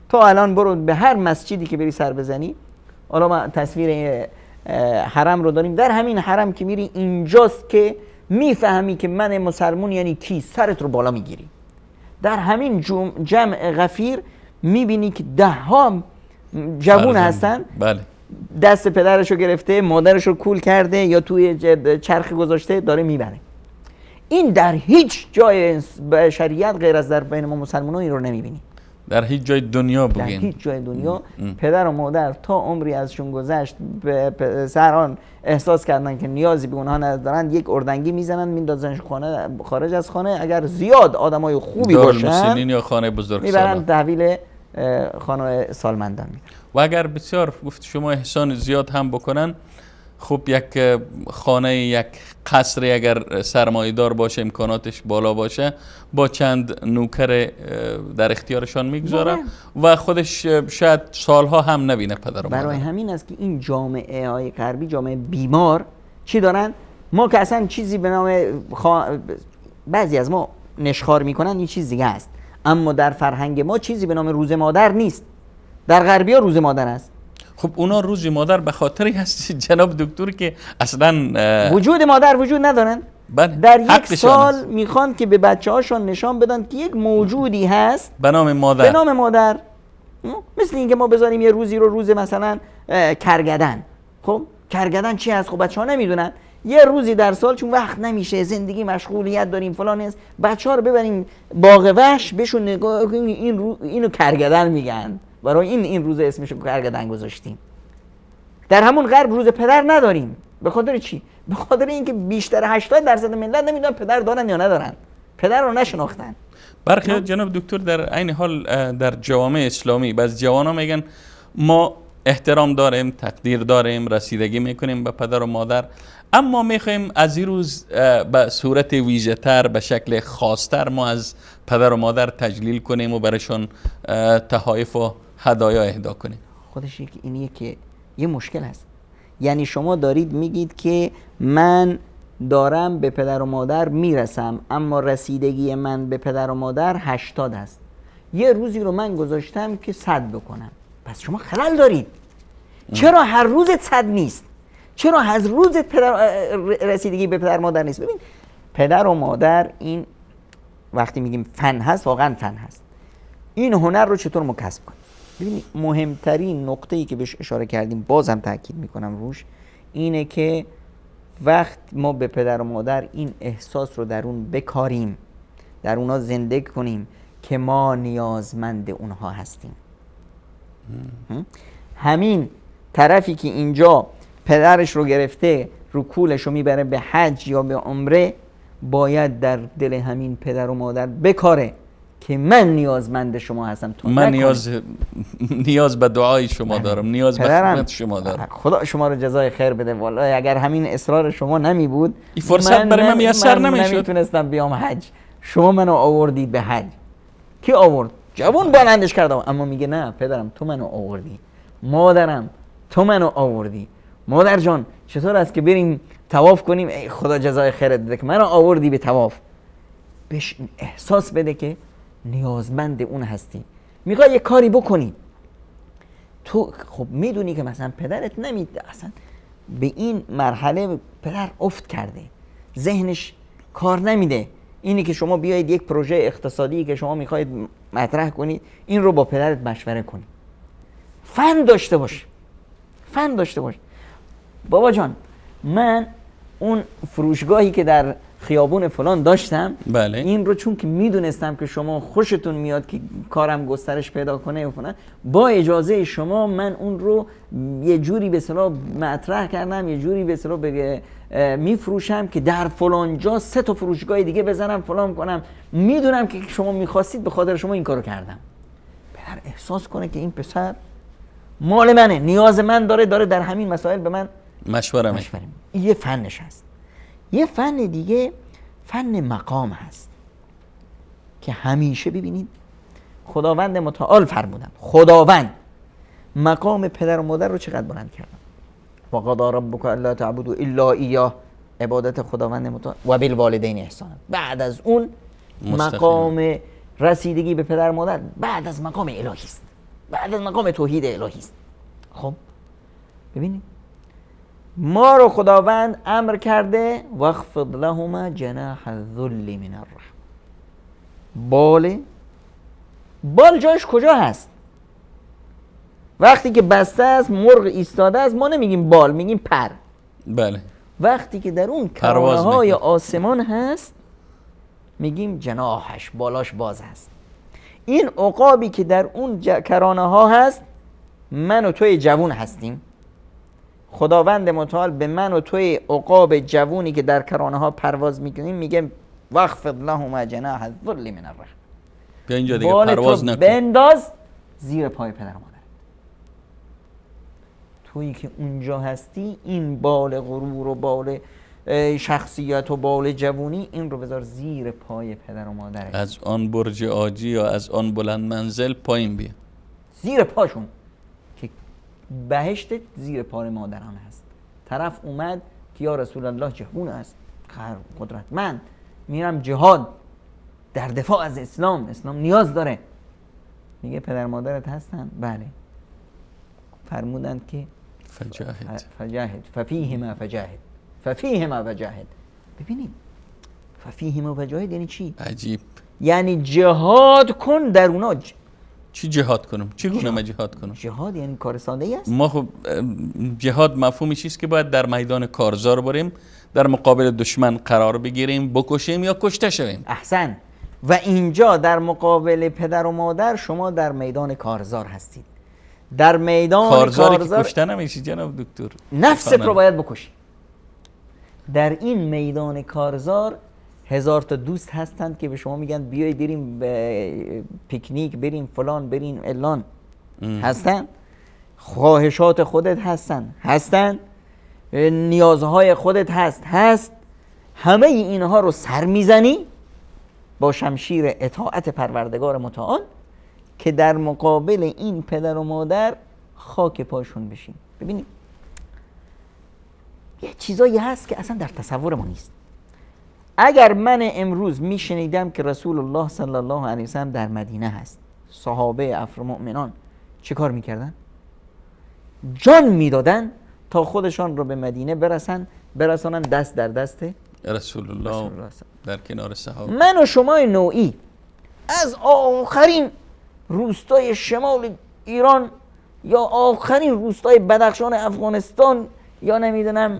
B: تا الان برو به هر مسجدی که بری سر بزنی، حالا ما تصویر حرم رو داریم، در همین حرم که میری اینجاست که میفهمی که من مسلمون یعنی کی، سرت رو بالا میگیری. در همین جمع غفیر میبینی که ده ها جوون هستن،
A: بله،
B: دست پدرش رو گرفته، مادرش رو کول کرده یا توی چرخ گذاشته داره میبره. این در هیچ جای شریعت غیر از در بین ما مسلمانان این رو نمیبینی.
A: در هیچ جای دنیا بگین،
B: در هیچ جای دنیا پدر و مادر تا عمری ازشون گذشت به پسران احساس کردن که نیازی به اونها ندارن، یک اردنگی میزنن میندازنش خانه، خارج از خانه. اگر زیاد آدمای خوبی باشن
A: یا خانه بزرگ
B: میبرن تحویل خانه سالمندان میدن.
A: و اگر بسیار گفت شما احسان زیاد هم بکنن، خب یک خانه، یک قصر اگر سرمایه‌دار باشه، امکاناتش بالا باشه، با چند نوکر در اختیارشان میگذاره و خودش شاید سالها هم نبینه پدر و مادر.
B: برای همین است که این جامعه های غربی، جامعه بیمار چی دارن؟ ما که اصلا چیزی به نام بعضی از ما نشخوار میکنن، این چیز دیگه است، اما در فرهنگ ما چیزی به نام روز مادر نیست. در غربی ها روز مادر است.
A: خب اونا روز مادر به خاطری هست جناب دکتر که اصلا
B: وجود مادر وجود ندارن. در یک سال میخوان که به بچه هاشون نشان بدن که یک موجودی هست
A: به نام مادر.
B: به نام مادر. مثل اینکه ما بذاریم یه روزی رو روز مثلا کرگدن. خب کرگدن چی هست؟ خب بچه ها نمیدونن. یه روزی در سال چون وقت نمیشه، زندگی مشغولیت داریم فلان است، بچه ها رو ببریم باغ وحش، بهشون نگاه کنیم، اینو کرگدن میگن. برای این روز اسمشو کرگدن گذاشتیم. در همون غرب روز پدر نداریم. به خاطر چی؟ به خاطر اینکه بیشتر 80% ملت نمیدونن پدر دارن یا ندارن. پدر رو نشناختن.
A: برخی جناب دکتر در عین حال در جوامع اسلامی بعض جوانا میگن ما احترام داریم، تقدیر داریم، رسیدگی میکنیم به پدر و مادر، اما میخوایم از این روز به صورت ویژه تر، به شکل خاصتر ما از پدر و مادر تجلیل کنیم و برشون تحایف و هدایا اهدا کنیم.
B: خودش اینیه که یه مشکل هست. یعنی شما دارید میگید که من دارم به پدر و مادر میرسم، اما رسیدگی من به پدر و مادر 80 است. یه روزی رو من گذاشتم که 100 بکنم. پس شما خلل دارید. چرا هر روزت 100 نیست؟ چرا از روز رسیدگی به پدر مادر نیست؟ ببین پدر و مادر این وقتی میگیم فن هست، واقعا فن هست. این هنر رو چطور ما کسب کنیم؟ ببینید مهمترین نقطه‌ای که بهش اشاره کردیم، بازم تاکید میکنم روش، اینه که وقت ما به پدر و مادر این احساس رو درون بکاریم، در اونا زنده کنیم که ما نیازمند اونها هستیم. همین طرفی که اینجا پدرش رو گرفته رو کولش رو میبره به حج یا به عمره، باید در دل همین پدر و مادر بکاره که من نیازمند شما هستم.
A: من نیاز به دعای شما دارم، نیاز به خدمت شما دارم.
B: خدا شما رو جزای خیر بده. والله اگر همین اصرار شما نمی بود،
A: این فرصت برای من میسر نمیشد.
B: نمیتونستم بیام حج. شما منو آوردید به حج. کی آورد؟ جوان بلندش کردم. اما میگه نه پدرم تو منو آوردی، مادرم تو منو آوردی. مادر جان چطور است که بریم طواف کنیم؟ ای خدا جزای خیرت بده که منو آوردی به طواف. بهش احساس بده که نیازمند اون هستی، میخوای یه کاری بکنی. تو خب میدونی که مثلا پدرت نمیده، اصلا به این مرحله پدر افت کرده، ذهنش کار نمیده. اینی که شما بیایید یک پروژه اقتصادی که شما میخواید مطرح کنید، این رو با پدرت مشوره کنید. فن داشته باش، فن داشته باش. بابا جان من اون فروشگاهی که در خیابون فلان داشتم.
A: بله.
B: این رو چون که میدونستم که شما خوشتون میاد که کارم گسترش پیدا کنه و فلان، با اجازه شما من اون رو یه جوری به اصطلاح مطرح کردم، یه جوری به اصطلاح میفروشم که در فلان جا 3 تا فروشگاه دیگه بزنم فلان کنم. میدونم که شما میخواستید، به خاطر شما این کارو کردم. پدر احساس کنه که این پسر مال منه، نیاز من داره در همین مسائل به من
A: مشوره می.
B: یه فنش هست. یه فن دیگه فن مقام هست که همیشه ببینید خداوند متعال فرمودن، خداوند مقام پدر و مادر رو چقدر بلند کردن. و قضی ربک الا تعبدوا الا ایاه، عبادت خداوند متعال و بالوالدین احسانا. بعد از اون مقام رسیدگی به پدر و مادر بعد از مقام الهی است، بعد از مقام توحید الهی است. خب ببینید ما رو خداوند امر کرده واخفض لهما جناح الذل من الرحمه. بال جاش کجا هست؟ وقتی که بسته است، مرغ ایستاده است، ما نمیگیم بال، میگیم پر.
A: بله.
B: وقتی که در اون کرانه های آسمان هست میگیم جناحش، بالاش باز هست. این عقابی که در اون کرانه ها هست، من و توی جوون هستیم. خداوند متعال به من و توی عقاب جوونی که در کرانه ها پرواز میکنیم میگه واخفض لهما جناح الذل من الرحمه.
A: بیا اینجا دیگه پرواز نکن،
B: بنداز زیر پای پدر و مادر. تویی که اونجا هستی، این بال غرور و بال شخصیت و بال جوونی، این رو بذار زیر پای پدر و مادر.
A: از آن برج عاجی یا از آن بلند منزل پایین بیا،
B: زیر پاشون، که بهشت زیر پای مادران هست. طرف اومد که یا رسول الله جهون است، قدرتمند، میرم جهاد در دفاع از اسلام نیاز داره. میگه پدر مادرت هستن؟ بله. فرمودند که فجاهد ففیهما فجاهد. ببینید ففیهما فجاهد یعنی چی؟
A: عجیب.
B: یعنی جهاد کن در اونا.
A: چی جهاد کنم؟ چی گونه ما جهاد کنم؟
B: جهاد یعنی کار ساده است.
A: ما خب جهاد مفهومش چیست که باید در میدان کارزار بریم، در مقابل دشمن قرار بگیریم، بکشیم یا کشته شویم.
B: احسن. و اینجا در مقابل پدر و مادر شما در میدان کارزار هستید. در میدان
A: کارزاری که کشته نمیشی جناب دکتر،
B: نفست رو باید بکشی. در این میدان کارزار 1000 تا دوست هستند که به شما میگن بیای بریم پیکنیک، بریم فلان، بریم الان. هستن خواهشات خودت هستن نیازهای خودت هست. همه اینها رو سر میزنی با شمشیر اطاعت پروردگار متعال که در مقابل این پدر و مادر خاک پاشون بشین. ببینید یه چیزایی هست که اصلا در تصور ما نیست. اگر من امروز میشنیدم که رسول الله صلی الله علیه وسلم در مدینه هست، صحابه افر مؤمنان چه کار میکردن؟ جان میدادن تا خودشان رو به مدینه برسانن دست در دست
A: رسول الله در کنار صحابه.
B: من و شما نوعی از آخرین روستای شمال ایران یا آخرین روستای بدخشان افغانستان یا نمیدونم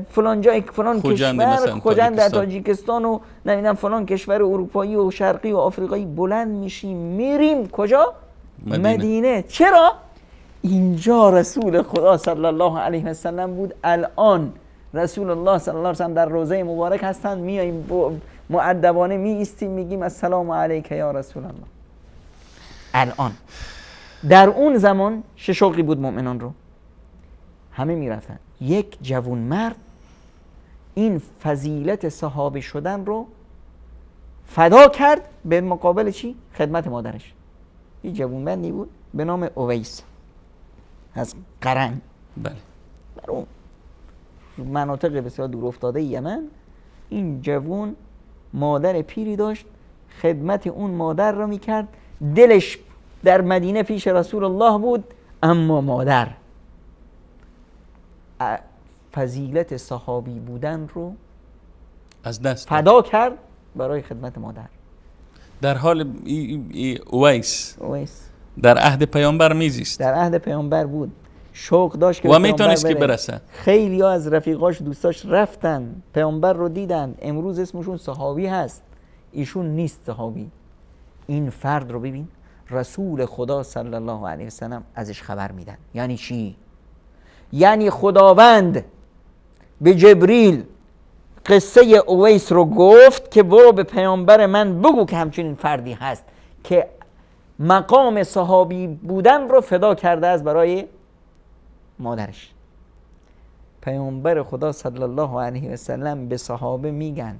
B: فلان جای فلان کشور، خوجند در تاجیکستان و نمیدونم فلان کشور اروپایی و شرقی و آفریقایی بلند میشیم میریم کجا؟ مدینه. چرا؟ اینجا رسول خدا صلی الله علیه و سلم بود. الان رسول الله صلی الله علیه و سلم در روضه مبارک هستند، میاییم مؤدبانه می ایستیم میگیم السلام علیک یا رسول الله. الان در اون زمان چه شوقی بود مؤمنان رو؟ همه میرفتن. یک جوان مرد این فضیلت صحابه شدن رو فدا کرد به مقابل چی؟ خدمت مادرش. یه جوان مردی بود به نام اویس از قرن.
A: بله.
B: در اون مناطق بسیار دور افتاده یمن این جوان مادر پیری داشت، خدمت اون مادر رو میکرد. دلش در مدینه پیش رسول الله بود، اما مادر فضیلت صحابی بودن رو
A: از دست
B: فدا کرد برای خدمت مادر.
A: در حال اویس در عهد پیامبر میزیست.
B: در عهد پیامبر بود. شوق داشت که
A: و میتونست که برسه.
B: خیلی ها از رفیقاش دوستاش رفتن پیامبر رو دیدن، امروز اسمشون صحابی هست، ایشون نیست صحابی. این فرد رو ببین رسول خدا صلی الله علیه وسلم ازش خبر میدن. یعنی چی؟ یعنی خداوند به جبریل قصه اویس رو گفت که برو به پیامبر من بگو که همچنین فردی هست که مقام صحابی بودن رو فدا کرده است برای مادرش. پیامبر خدا صلی الله علیه و سلم به صحابه میگن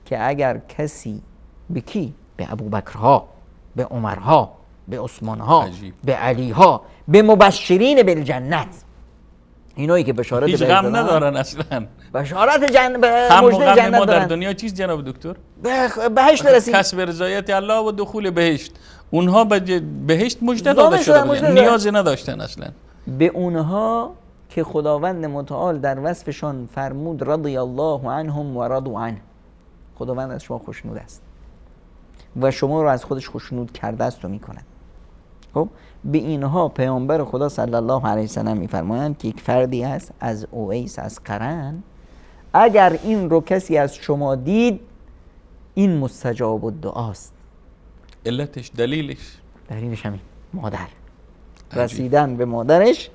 B: که اگر کسی به کی؟ به ابوبکرها، به عمرها، به عثمانها، به علیها، به مبشرین بالجنت، اینایی که بشارت
A: هیچ غم ندارن اصلا،
B: بشارت جنت،
A: مژده جنت ما در دنیا چیز جناب دکتر؟
B: بهشت رسید،
A: کسب رضایت الله و دخول بهشت. اونها به بهشت مژده داده شده بودن، نیازی نداشتن اصلا.
B: به اونها که خداوند متعال در وصفشان فرمود رضی الله عنهم و رضوا عنه، خداوند از شما خوشنود است و شما رو از خودش خوشنود کرده است و میکنند. خب به اینها پیامبر خدا صلی الله علیه و سلم میفرمایند که یک فردی هست از اویس از قرن، اگر این رو کسی از شما دید این مستجاب الدعاست.
A: علتش دلیلش
B: همین مادر، رسیدن به مادرش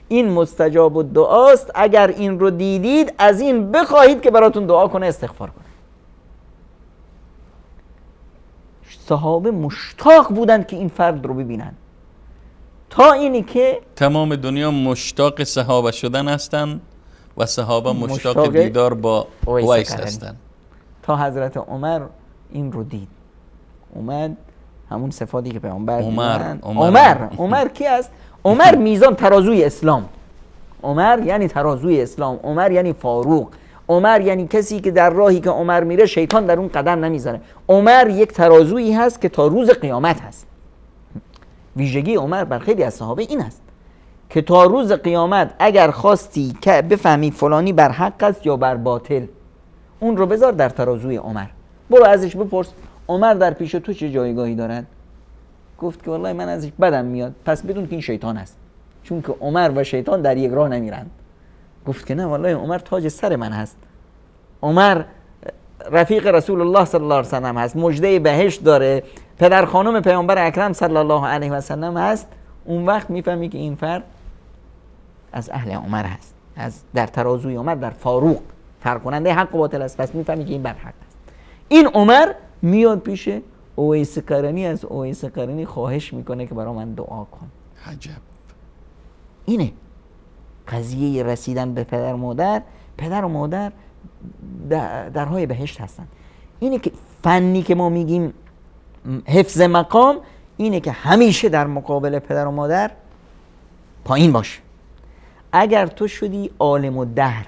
B: این مستجاب الدعاست. اگر این رو دیدید از این بخواهید که براتون دعا کنه، استغفار کنه. صحابه مشتاق بودند که این فرد رو ببینن، تا اینی که
A: تمام دنیا مشتاق صحابه شدن هستند و صحابه مشتاق دیدار با اویس هستند.
B: تا حضرت عمر این رو دید، اومد همون صفاتی که پیامبر دیدن. عمر کی است؟ عمر میزان ترازوی اسلام. عمر یعنی ترازوی اسلام، عمر یعنی فاروق، عمر یعنی کسی که در راهی که عمر میره شیطان در اون قدم نمیزنه. عمر یک ترازویی هست که تا روز قیامت هست. ویژگی عمر بر خیلی از صحابه این است که تا روز قیامت اگر خواستی که بفهمی فلانی بر حق است یا بر باطل، اون رو بذار در ترازوی عمر، برو ازش بپرس عمر در پیش تو چه جایگاهی دارد؟ گفت که والله من ازش بدم میاد، پس بدون که این شیطان است، چون که عمر و شیطان در یک راه نمیرند. گفت که نه والله عمر تاج سر من هست، عمر رفیق رسول الله صلی الله علیه و سلم هست، مژده بهشت داره، پدر خانم پیامبر اکرم صلی الله علیه و سلم هست. اون وقت میفهمی که این فرد از اهل عمر هست، از در ترازوی عمر در فاروق فرق کننده حق و باطل است، پس میفهمی که این بر حق است. این عمر میاد پیش اویس قرنی، از اویس قرنی خواهش میکنه که برای من دعا کن.
A: عجب.
B: اینه قضیه رسیدن به پدر مادر. پدر و مادر درهای بهشت هستن. اینه که فنی که ما میگیم حفظ مقام، اینه که همیشه در مقابل پدر و مادر پایین باش. اگر تو شدی عالم الدهر،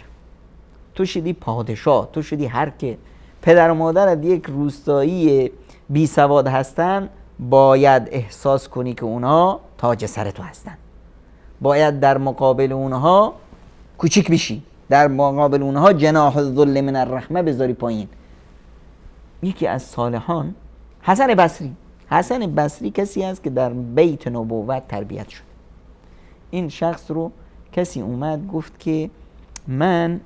B: تو شدی پادشاه، تو شدی هر که، پدر و مادر یک روستایی بی سواد هستن، باید احساس کنی که اونها تاج سر تو هستن. باید در مقابل اونها کوچیک بشی، در مقابل اونها جناح الذل من الرحمه بذاری پایین. یکی از صالحان حسن بصری کسی است که در بیت نبوت تربیت شد. این شخص رو کسی اومد گفت که من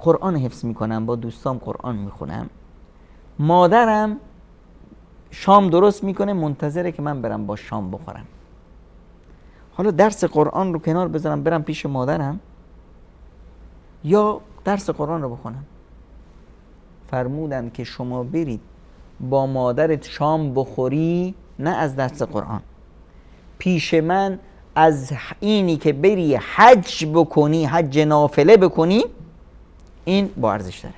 B: قرآن حفظ میکنم، با دوستام قرآن میخونم، مادرم شام درست میکنه، منتظره که من برم با شام بخورم. حالا درس قرآن رو کنار بذارم برم پیش مادرم یا درس قرآن رو بخونم؟ فرمودن که شما برید با مادرت شام بخوری، نه از درس قرآن. پیش من از اینی که بری حج بکنی، حج نافله بکنی، این با ارزش داره.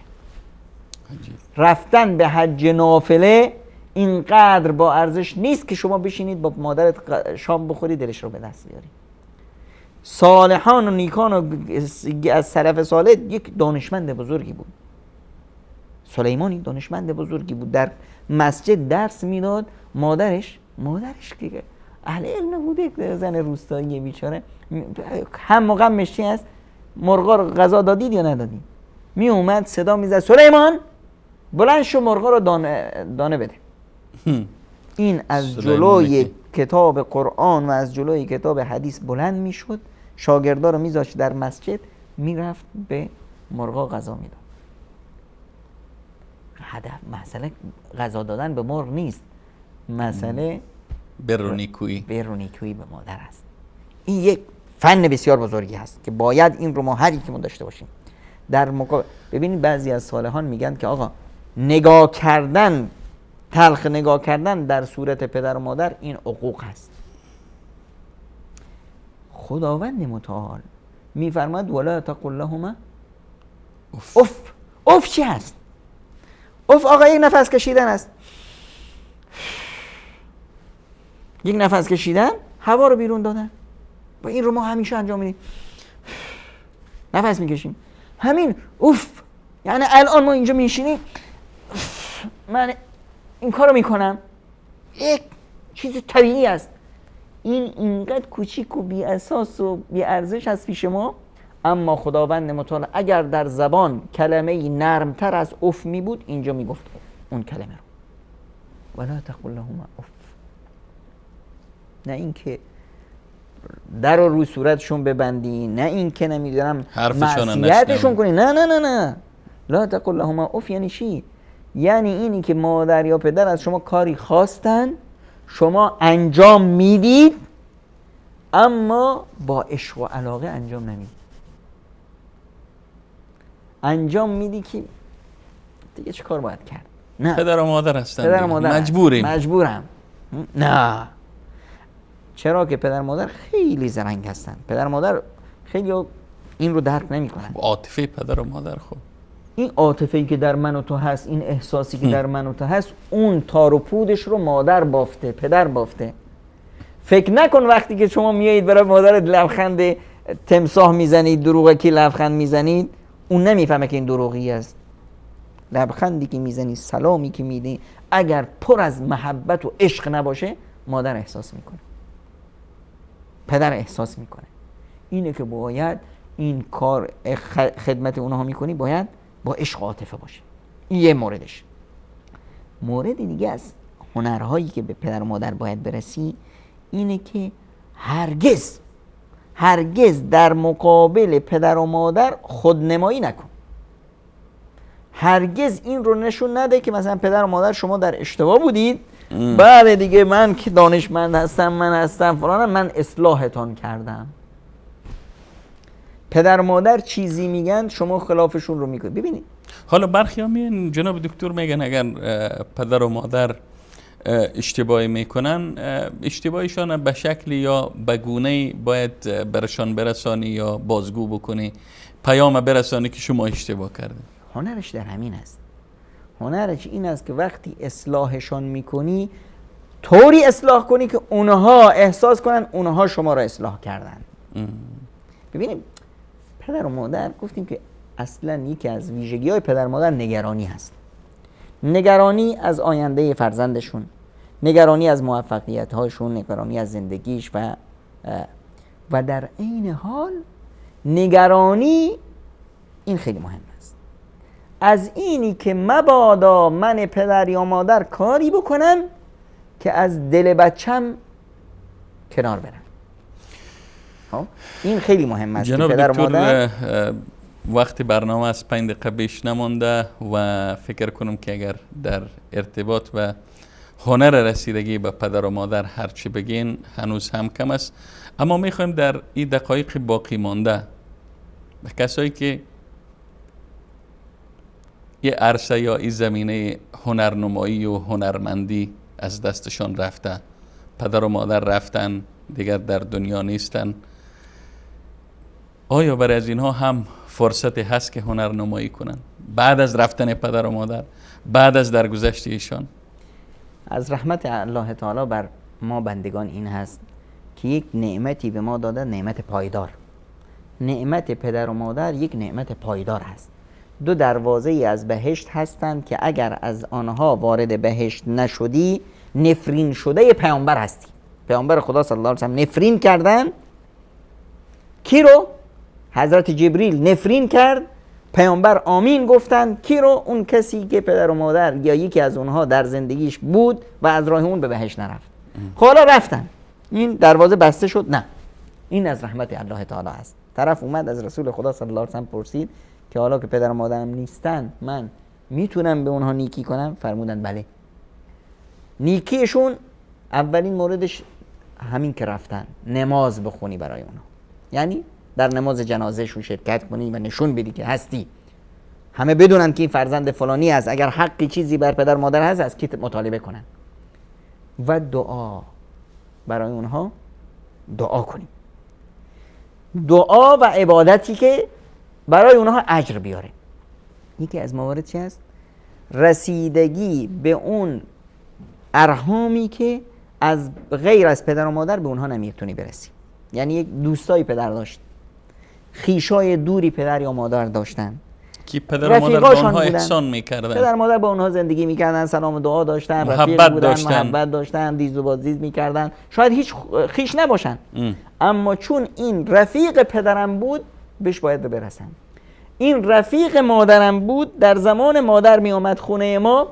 B: رفتن به حج نافله اینقدر با ارزش نیست که شما بشینید با مادرت شام بخوری دلش رو به دست بیاری. صالحان و نیکان و از سلف صالح یک دانشمند بزرگی بود. سلیمانی دانشمند بزرگی بود، در مسجد درس میداد. مادرش که اهل علم نبوده، زن روستایی بیچاره، هم و غمش چی هست؟ مرغا رو غذا دادید یا ندادید؟ می اومد صدا میزد سلیمان بلند شو مرغا رو دانه بده. این از
A: سلیمانی
B: جلوی
A: که
B: کتاب قرآن و از جلوی کتاب حدیث بلند میشد، شاگردا رو میذاشت در مسجد، میرفت به مرغا غذا میداد. هدف مسئله غذا دادن به مرغ نیست، مسئله
A: بر و نیکویی
B: به مادر است. این یک فن بسیار بزرگی هست که باید این رو ما هر یکی داشته باشیم. در ببینید بعضی از صالحان میگن که آقا نگاه کردن، تلخ نگاه کردن در صورت پدر و مادر این عقوق هست. خداوند متعال میفرماد ولا تقل لهما اف. اف چی هست؟ اف آقا یک نفس کشیدن است. یک نفس کشیدن، هوا رو بیرون دادن. و این رو ما همیشه انجام میدیم، نفس میکشیم. همین اوف، یعنی الان ما اینجا میشینیم من این کار رو میکنم، یک چیز طبیعی است. این اینقدر کوچیک و بی اساس و بی ارزش هست پیش ما، اما خداوند متعال اگر در زبان کلمه نرمتر از اف می بود اینجا میگفت اون کلمه رو ولا تقل لهما اف. نه اینکه در رو روی صورتشون ببندی، نه اینکه نمیدونم معصیتشون کنی، نه نه نه نه. لا تقل لهما اف یعنی چی؟ یعنی اینی که مادر یا پدر از شما کاری خواستن، شما انجام میدید اما با عشق و علاقه انجام نمیدید. انجام میدی که دیگه چه کار باید کرد؟ نه،
A: پدر و مادر هستن،
B: پدر و مادر مجبورم. نه، چرا که پدر و مادر خیلی زرنگ هستن. پدر و مادر خیلی این رو درک نمیکنن.
A: عاطفه پدر و مادر، خب
B: این عاطفه‌ای که در من و تو هست، این احساسی که در من و تو هست، اون تار و پودش رو مادر بافته، پدر بافته. فکر نکن وقتی که شما میایید برای مادرت لبخند تمساح میزنید، دروغه که لبخند میزنید، اون نمیفهمه که این دروغی است. لبخندی که میزنی، سلامی که میدی، اگر پر از محبت و عشق نباشه، مادر احساس میکنه، پدر احساس میکنه. اینه که باید این کار خدمت اونها میکنی باید با عشق و عاطفه باشه. این یه موردش. مورد دیگه از هنرهایی که به پدر و مادر باید برسی اینه که هرگز در مقابل پدر و مادر خودنمایی نکن. هرگز این رو نشون نده که مثلا پدر و مادر شما در اشتباه بودید، بله دیگه من که دانشمند هستم، من هستم فلانم، من اصلاحتان کردم. پدر و مادر چیزی میگن شما خلافشون رو میکنید. ببینید
A: حالا برخی ها میگن، جناب دکتر میگن اگر پدر و مادر اشتباهی میکنن، اشتباهیشان به شکلی یا به گونه‌ای باید برشان برسانی یا بازگو بکنی، پیام برسانی که شما اشتباه کردید.
B: هنرش در همین است. هنرش این است که وقتی اصلاحشان میکنی طوری اصلاح کنی که اونها احساس کنن اونها شما را اصلاح کردن. ببینیم پدر و مادر گفتیم که اصلا یکی از ویژگی‌های پدر و مادر نگرانی هست. نگرانی از آینده فرزندشون، نگرانی از موفقیت‌هاشون، نگرانی از زندگیش و در عین حال نگرانی این خیلی مهم است از اینی که مبادا من پدر یا مادر کاری بکنم که از دل بچم کنار برم. این خیلی مهم است.
A: جناب
B: پدر و
A: دکتر
B: مادر
A: وقتی برنامه از 5 دقیقه بیش نمانده و فکر کنم که اگر در ارتباط و هنر رسیدگی به پدر و مادر هرچی بگین هنوز هم کم است، اما میخوایم در این دقایق باقی مانده به کسایی که یه عرصه یا این زمینه هنرنمایی و هنرمندی از دستشان رفته، پدر و مادر رفتن دیگر در دنیا نیستن، آیا برای از اینها هم فرصتی هست که هنرنمایی کنن بعد از رفتن پدر و مادر، بعد از درگذشت ایشان؟
B: از رحمت الله تعالی بر ما بندگان این هست که یک نعمتی به ما داده، نعمت پایدار. نعمت پدر و مادر یک نعمت پایدار هست. 2 دروازه ای از بهشت هستند که اگر از آنها وارد بهشت نشدی نفرین شده پیامبر هستی. پیامبر خدا صلی الله علیه و سلم نفرین کردن. کی رو؟ حضرت جبریل نفرین کرد پیامبر آمین گفتند. کی رو؟ اون کسی که پدر و مادر یا یکی از اونها در زندگیش بود و از راه اون به بهشت نرفت. خب حالا رفتن، این دروازه بسته شد؟ نه، این از رحمت الله تعالی است. طرف اومد از رسول خدا صلی الله علیه و سلم پرسید که حالا که پدر و مادرم نیستن من میتونم به اونها نیکی کنم؟ فرمودن بله. نیکیشون اولین موردش همین که رفتن نماز بخونی برای اونها، یعنی در نماز جنازهشون شرکت کنی و نشون بدی که هستی، همه بدونن که این فرزند فلانی است، اگر حقی چیزی بر پدر مادر هست از کی مطالبه کنن. و دعا برای اونها دعا کنیم، دعا و عبادتی که برای اونها اجر بیاره. یکی از موارد چی هست؟ رسیدگی به اون ارحامی که از غیر از پدر و مادر به اونها نمیتونی برسی. یعنی یک دوستای پدر داشت، خیشای دوری پدر یا مادر داشتن
A: که پدر و مادر به اونها احسان میکردن،
B: پدر و مادر با اونها زندگی میکردن، سلام و دعا داشتن، محبت داشتن، دیز و بازدید میکردن، شاید هیچ خیش نباشن اما چون این رفیق پدرم بود بهش باید برسن. این رفیق مادرم بود، در زمان مادر میامد خونه ما،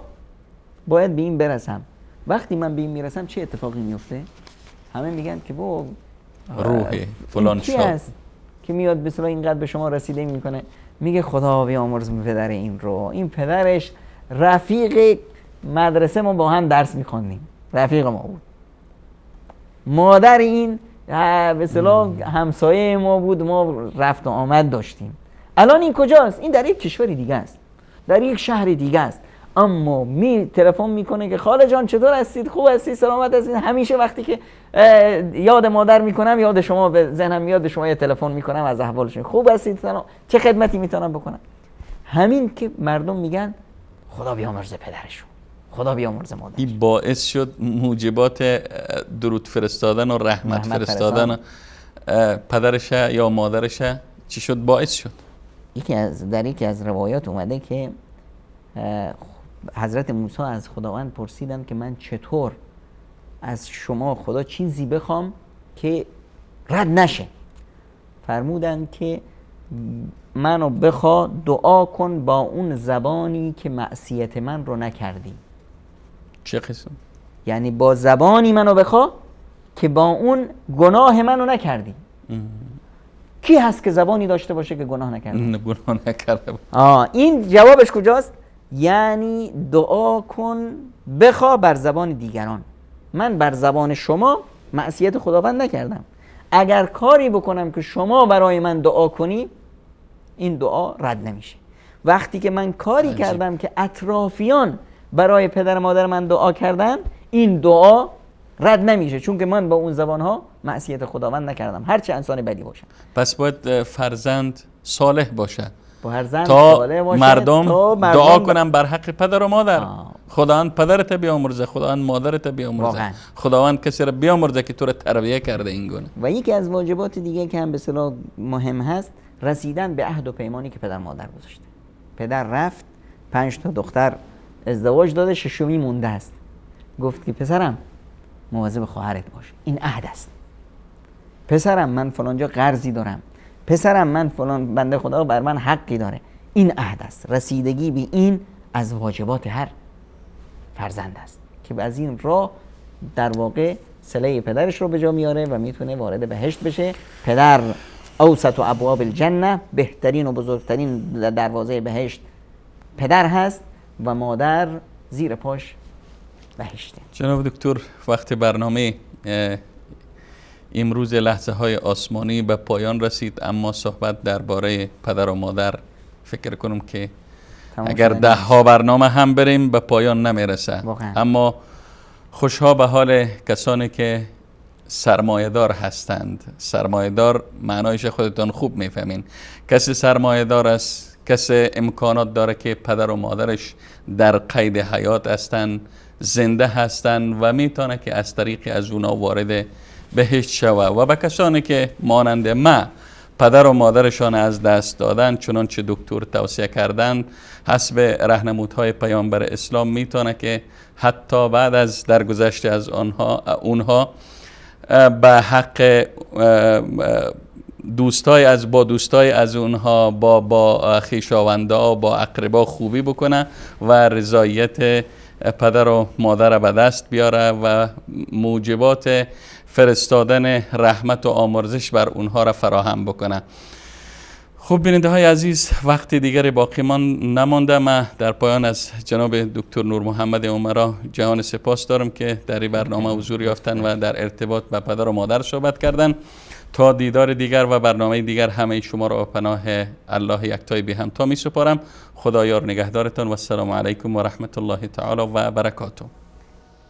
B: باید به این برسم. وقتی من به این میرسم چه اتفاقی میفته؟ همه میگن که با
A: روح فلان
B: کی است که میاد به اصطلاح اینقدر به شما رسیده میکنه؟ میگه خدا بیامرز پدر این رو، این پدرش رفیق مدرسه ما با هم درس میخوندیم، رفیق ما بود. مادر این به اصطلاح همسایه ما بود، ما رفت و آمد داشتیم. الان این کجاست؟ این در یک کشوری دیگه است، در یک شهر دیگه است، اما تلفن میکنه که خاله جان چطور هستید؟ خوب هستید؟ سلامت هستید؟ همیشه وقتی که یاد مادر میکنم یاد شما به ذهنم میاد، به شما یه تلفن میکنم از احوالشون، خوب هستید؟ سلام، چه خدمتی میتونم بکنم؟ همین که مردم میگن خدا بیامرزه پدرشون، خدا بیامرزه مادرش.
A: این باعث شد موجبات درود فرستادن و رحمت فرستادن پدرش یا مادرش چی شد؟ باعث شد.
B: در یکی از روایات اومده که حضرت موسی از خداوند پرسیدن که من چطور از شما خدا چیزی بخوام که رد نشه؟ فرمودن که منو بخوا دعا کن با اون زبانی که معصیت من رو نکردی.
A: چه قسم؟
B: یعنی با زبانی منو بخوا که با اون گناه منو نکردی. کی هست که زبانی داشته باشه که گناه نکرده؟
A: گناه نکرده.
B: این جوابش کجاست؟ یعنی دعا کن بخوا بر زبان دیگران، من بر زبان شما معصیت خداوند نکردم، اگر کاری بکنم که شما برای من دعا کنی این دعا رد نمیشه. وقتی که من کاری کردم که اطرافیان برای پدر مادر من دعا کردن این دعا رد نمیشه، چون که من با اون زبانها معصیت خداوند نکردم، هرچه انسان بدی باشه.
A: پس باید فرزند صالح باشه
B: تا
A: مردم دعا کنن بر حق پدر و مادر. خداوند پدرت بیامرزه، خداوند مادرت بیامرزه، خداوند کسی را بیامرزه که تو را تربیت کرده این گونه.
B: و یکی از واجبات دیگه که هم به اصطلاح مهم هست رسیدن به عهد و پیمانی که پدر مادر گذاشته. پدر رفت 5 تا دختر ازدواج داده، 6می مونده است، گفت که پسرم مواظب خواهرت باش، این عهد است. پسرم من فلانجا قرضی دارم، پسرم من فلان بنده خدا بر من حقی داره، این عهد است. رسیدگی به این از واجبات هر فرزند است که از این راه در واقع صله پدرش رو به جا میاره و میتونه وارد بهشت بشه. پدر اوسط و ابواب الجنه، بهترین و بزرگترین دروازه بهشت پدر هست و مادر زیر پاش بهشته.
A: جناب دکتر، وقت برنامه امروز لحظه های آسمانی به پایان رسید، اما صحبت درباره پدر و مادر فکر کنم که اگر 10 برنامه هم بریم به پایان نمیرسه. اما خوشها به حال کسانی که سرمایه‌دار هستند. سرمایه‌دار معنایش خودتان خوب میفهمین. کسی سرمایه‌دار است، کسی امکانات داره که پدر و مادرش در قید حیات هستند، زنده هستند و میتونه که از طریق از اونا وارد بهشت شوه. و به کسانی که مانند ما پدر و مادرشان از دست دادن، چنانچه دکتر توصیه کردند، حسب راهنمودهای پیامبر اسلام میتونه که حتی بعد از درگذشت از اونها به حق با دوستای از اونها، با خویشاوندا، با اقربا خوبی بکنه و رضایت پدر و مادر به دست بیاره و موجبات فرستادن رحمت و آمرزش بر اونها را فراهم بکنه. خب بیننده های عزیز، وقت دیگری باقی من نمانده. من در پایان از جناب دکتر نور محمد عمرا جهان سپاس دارم که در این برنامه حضور یافتن و در ارتباط با پدر و مادر صحبت کردن. تا دیدار دیگر و برنامه دیگر همه شما را به پناه الله یکتای بی همتا می سپارم. خدایار نگهدارتان و السلام علیکم و رحمت الله تعالی و برکاته.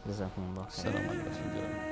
B: جزاکم الله خیر.
A: سلام علیکم.